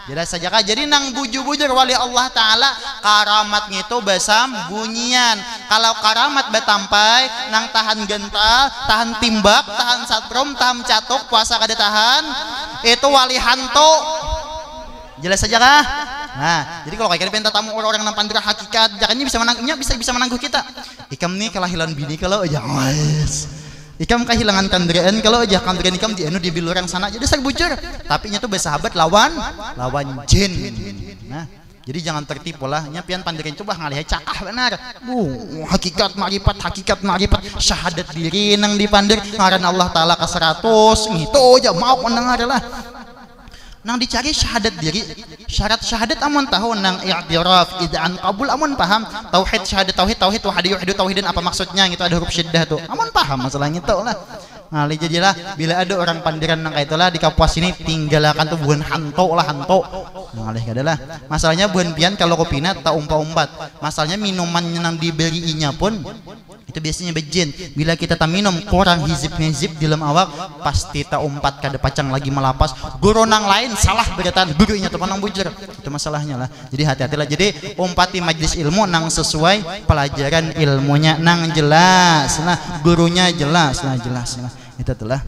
Jelas saja kah? Jadi nang bujur-bujur wali Allah Ta'ala karamatnya itu basam bunyian. Kalau karamat batampai nang tahan gental, tahan timbak, tahan satrum, tahan catuk, puasa kada tahan, itu wali hantu. Jelas saja kah? Nah, jadi kalau kayak pengen tamu orang-orang nang pandira hakikat, jangannya bisa menangguh kita. Ikam nih kelahiran bini kalau aja ikam kehilangan kandraan kalau aja kandraan ikam di biluran sana jadi saya bujur, tapi nya tuh bersahabat lawan jin. Nah, jadi jangan tertipu lah. Nyapian pandirin coba ngalih cakah benar. Hakikat ma'rifat syahadat diri nang dipandir ngaran Allah Ta'ala ke 100 gitu aja mau mendengar lah. Nang dicari syahadat diri, syarat syahadat amun tahu nang i'tiraf idaan qabul amun paham tauhid syahadat tauhid tauhidin apa maksudnya gitu, ada huruf syiddah tuh amun paham masalahnya tuh lah. Nah, jadilah bila ada orang pandiran nang kayak itulah di kapuas ini tinggalkan tuh bukan hantu. Nah, adalah masalahnya bukan pian kalau kopina tak umpat. Masalahnya minuman yang diberinya pun itu biasanya bejin. Bila kita tak minum kurang hizib di dalam awak pasti tak umpat kada pacang lagi melapas. Guru nang lain salah beratan gurunya tuh panang bujur. Itu masalahnya lah. Jadi hati-hatilah. Jadi umpati majlis ilmu nang sesuai pelajaran ilmunya nang jelas. Nah, gurunya jelas. Nah, jelas. Nah, itu telah.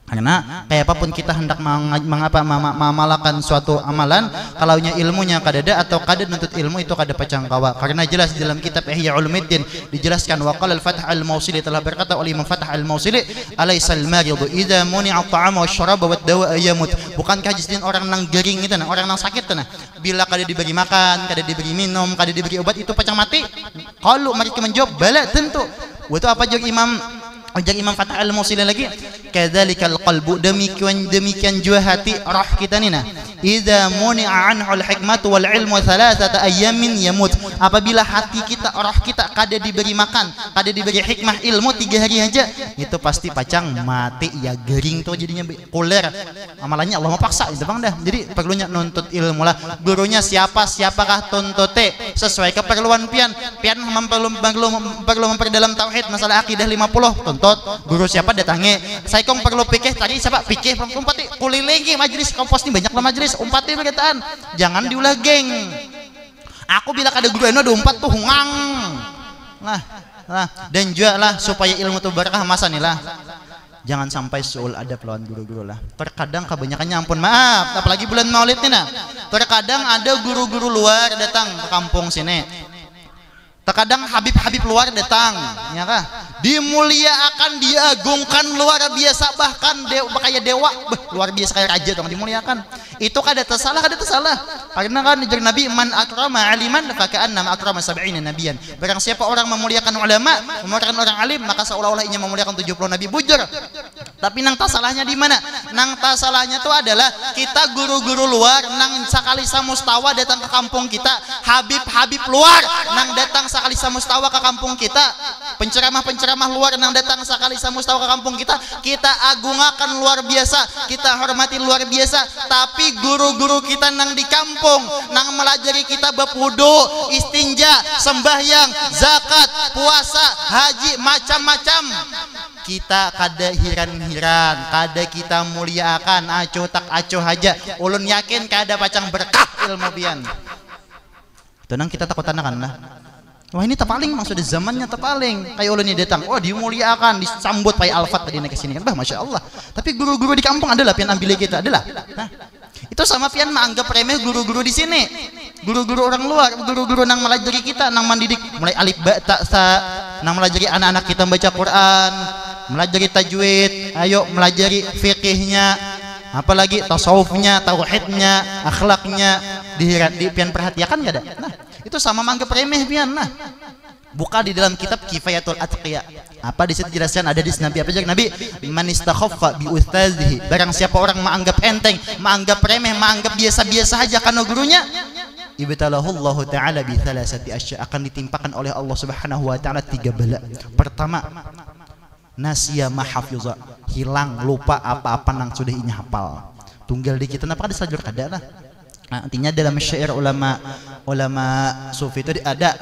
Karena kayak apapun kita hendak mengamalkan suatu amalan, kalaunya ilmunya kadada atau kada nuntut ilmu itu kada pacang kawa. Karena jelas di dalam kitab Ihya Ulumuddin dijelaskan waqala al-Fath al-Mawsili telah berkata oleh Imam Fath al-Mawsili alaisal maridu idza muni'a at-ta'ama wasyaraba wad-dawa yamut. Bukankah jisdin orang nang gering itu nah, orang nang sakit itu nah, bila kada diberi makan, kada diberi minum, kada diberi obat itu pacang mati? Kalau mereka menjawab bala tentu. Itu apa jawab Imam Fath al-Mawsili lagi, kadzalikal qalbu, demikian juga hati roh kita nih nah, idza muni'a anhu al-hikmatu wal ilmu thalathata ayyamin yamut. Apabila hati kita, roh kita kada diberi makan, kada diberi hikmah ilmu 3 hari aja, itu pasti pacang mati ya, gering tuh jadinya koler. Amalannya Allah mau paksa itu bang dah. Jadi perlunya nuntut ilmu lah. Gurunya siapakah tuntute sesuai keperluan pian perlu memperdalam tauhid masalah akidah 50 tuntut. Guru siapa datangi, saya kong perlu pikir tadi siapa pikir umpati kulilingi majlis kompos ini banyak lah majlis umpati berkataan jangan diulah geng. Aku bila kada guru eno 24 tuh ngang nah dan juga lah supaya ilmu tuh berkah masa nih lah, jangan sampai suul adab lawan guru-guru lah. Terkadang kebanyakannya ampun maaf, apalagi bulan Maulid nih nah, terkadang ada guru-guru luar datang ke kampung sini. Terkadang Habib luar datang, ya kah? Dimuliakan, diagungkan luar biasa, bahkan kayak dewa, luar biasa kayak raja dong dimuliakan. Itu kada tersalah. Karena kan dijar Nabi man akrama aliman faka'annama akrama 70 nabiyan. Barang siapa orang memuliakan ulama, memuliakan orang alim, maka seolah-olah ia memuliakan 70 nabi. Bujur. Tapi nang tasalahnya di mana? Nang tasalahnya itu adalah kita guru-guru luar nang sakali samustawa datang ke kampung kita, Habib luar nang datang sakali samustawa ke kampung kita, penceramah luar nang datang sakali samustawa ke kampung kita, kita agungkan luar biasa, kita hormati luar biasa. Tapi guru-guru kita nang di kampung nang melajari kita bab wudu, istinja, sembahyang, zakat, puasa, haji, macam-macam, kita kada hiran-hiran, kada kita muliakan, acuh tak acuh aja. Ulun yakin kada pacang berkah ilmu pian. Tenang kita takut tanakan lah. Wah ini terpaling maksudnya zamannya terpaling. Kayak ulun ini datang, wah dimuliakan, disambut pakai alfat tadi naik ke sini kan, bah masya Allah. Tapi guru-guru di kampung adalah pian ambil kita adalah. Nah, itu sama pian menganggap remeh guru-guru di sini. Guru-guru orang luar, guru-guru nang melajari kita, nang mendidik mulai alif ba ta sa, nang melajari anak-anak kita membaca Quran. melajari tajwid, ayo melajari fikihnya, apalagi tasawufnya, tauhidnya, akhlaknya, pian perhatikan gak ada. Nah, itu sama manggap remeh pian. Nah, buka di dalam kitab Kifayatul Atqiya. Apa di situ jelaskan, ada di Nabi apa aja? Nabi, man istakhaffa bi ustadzihi, barang siapa orang menganggap enteng, menganggap remeh, menganggap biasa-biasa aja karena gurunya, ibtalahu Allah taala bi thalathati asya, akan ditimpakan oleh Allah Subhanahu wa taala 3 bala. Pertama, nasya mahafizah, hilang lupa apa-apa nang sudah ini hafal. Tunggal di kita apa ada sajur kada lah. Nah, artinya dalam syair ulama sufi itu ada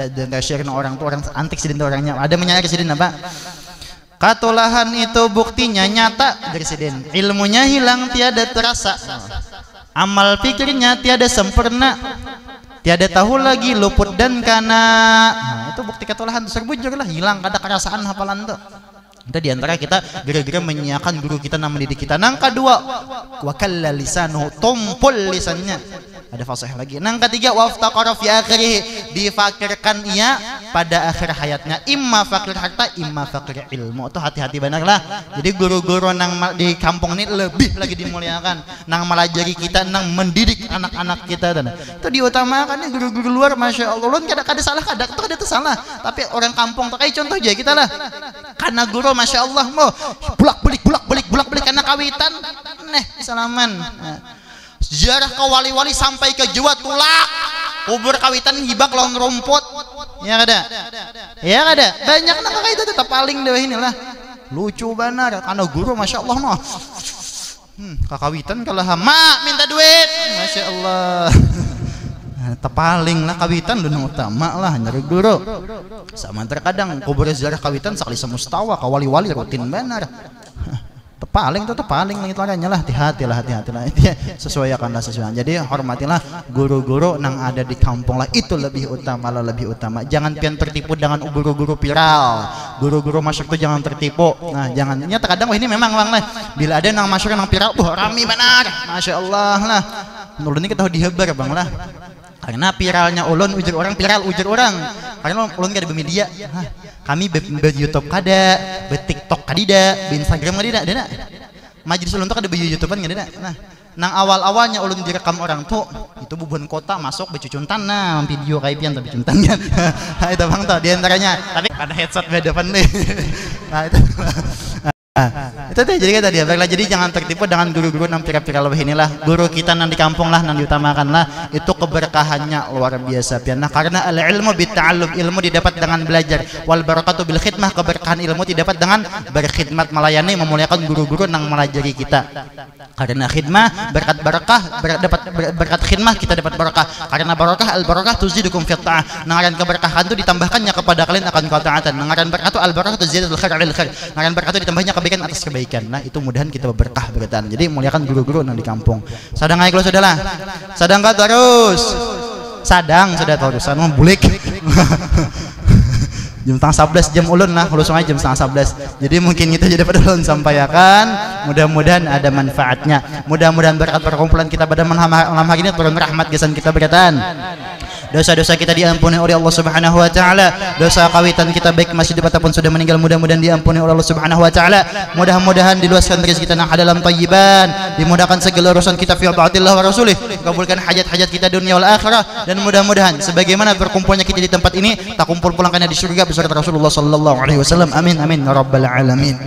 dan syair orang tuh orang antik sidin orangnya ada menyair sidin apa? Katulahan itu buktinya nyata dari sidin, ilmunya hilang tiada terasa, amal pikirnya tiada sempurna, tiada tahu lagi luput dan kana. Nah, itu bukti katulahan tersebut lah, hilang kada kerasaan hafalan tuh. Itu diantara kita gara-gara menyiapkan guru kita nama mendidik kita. Nang kedua, wakalla lisanuhu, tumpul lisannya. Ada fasih lagi. Nang ketiga, waftaqara fi akhirih, difakirkan ia pada akhir hayatnya. Imma fakir harta, imma fakir ilmu. Itu hati-hati benar lah. Jadi guru-guru nang di kampung ini lebih lagi dimuliakan. Nang melajari kita, nang mendidik anak-anak kita. Itu diutamakan nih guru-guru luar, masya Allah. Ulun kada salah, kada salah. Tapi orang kampung, kayak contoh aja kita lah. Karena guru masya Allah mau bulak balik karena kawitan salaman. Sejarah ke wali-wali sampai ke Jawa tulak kubur kawitan hibak lawan rumput ya kada banyak nak kayak itu tetap paling deh inilah lucu benar karena guru masya Allah mau kakawitan kalau hama minta duit masya Allah. Tepaling lah kawitan dunang utama lah nyari guru sama terkadang kubur sejarah kawitan sekali semustawa kawali-wali rutin benar. Tepaling langit laranya lah, hati-hati lah sesuaikanlah sesuai. Jadi hormatilah guru-guru nang ada di kampung lah, itu lebih utama. Jangan pian tertipu dengan guru-guru viral, guru-guru masyarakat itu jangan tertipu. Nah jangan, nyata kadang ini memang bang lah, bila ada nang masyarakat nang viral, rame benar, masya Allah lah. Ulun ini kita dihebar bang lah. Karena viralnya ulun ujar orang karena ulun kada bermedia. Kami be-YouTube kada, be-TikTok kada, be-Instagram kada. Majelis ulun tuh kada be-YouTubean kada. Nah, nang awal-awalnya ulun direkam orang tuh itu bubuhan kota masuk becuntan nah video kayak pian tapi cuntan kan. Itu bang tuh diantaranya. Tapi ada headset be depan nih. Nah itu. Itu teh jadi tadi baiklah, jadi jangan tertipu dengan guru-guru nang viral inilah. Guru kita nang di kampung lah nang diutamakan lah, itu keberkahannya luar biasa pian. Nah karena al ilmu bitta'allum, ilmu didapat dengan belajar, wal barakatu bil khidmah, keberkahan ilmu didapat dengan berkhidmat, melayani, memuliakan guru-guru nang melajari kita. Karena khidmah berkat barakah, dapat berkat khidmah kita dapat barakah. Karena barakah al barakah tuzidukum fi ta'ah, nangaran keberkahan itu ditambahkannya kepada kalian akan ketaatan. Nangaran berkat itu al barakah tuzidatul khair alil khair, nangaran berkat itu ditambahnya kebaikan atas kebaikan. Nah itu mudahan kita berkah berkatan. Jadi muliakan guru-guru nang di kampung. Sadang aja kalau sudahlah. Sadang kau terus. Sadang sudah terusan mau bulik. Jam 10:30 jam ulun lah, langsung aja jam 10:30. Jadi mungkin itu jadi pada ulun sampaikan. Mudah-mudahan ada manfaatnya. Mudah-mudahan berkat perkumpulan kita pada malam hari ini turun rahmat gesan kita berkatan. Dosa-dosa kita diampuni oleh Allah Subhanahu wa taala. Dosa kawitan kita baik masih hidup ataupun sudah meninggal mudah-mudahan diampuni oleh Allah Subhanahu wa taala. Mudah-mudahan diluaskan rezeki kita nang halalan thayyiban, dimudahkan segala urusan kita fi taatillah wa rasulih, kabulkan hajat-hajat kita dunia wal akhirah, dan mudah-mudahan sebagaimana berkumpulnya kita di tempat ini tak kumpul pulangkannya di surga beserta Rasulullah sallallahu alaihi wasallam. Amin amin ya rabbal alamin.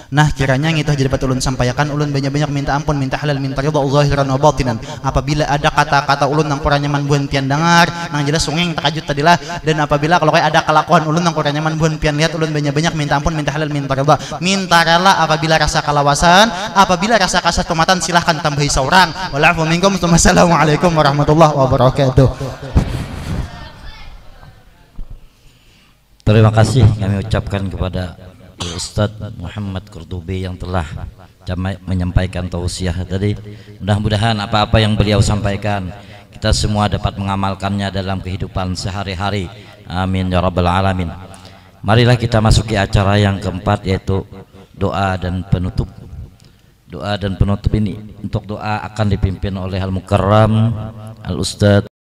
Nah kiranya itu jadi dapat ulun sampaikan, ulun banyak-banyak minta ampun, minta halal, minta ridha zahiran wa batinan. Apabila ada kata-kata ulun nang kurang nyaman buan pian dengar, nang jelas sungeng takajut tadilah, dan apabila kalau kayak ada kelakuan ulun nang kurang nyaman buan pian lihat, ulun banyak-banyak minta ampun, minta halal, minta ridha. Minta rela apabila rasa kalawasan, apabila rasa kasat-tumatan silahkan tambahi seorang. Wa'alaikum minkum. Wassalamualaikum warahmatullahi wabarakatuh. Terima kasih kami ucapkan kepada Ustadz Muhammad Qurtubi yang telah menyampaikan tausiah tadi. Mudah-mudahan apa-apa yang beliau sampaikan kita semua dapat mengamalkannya dalam kehidupan sehari-hari. Amin ya rabbal alamin. Marilah kita masuki acara yang keempat, yaitu doa dan penutup. Doa dan penutup ini, untuk doa akan dipimpin oleh Al Mukarram Al Ustadz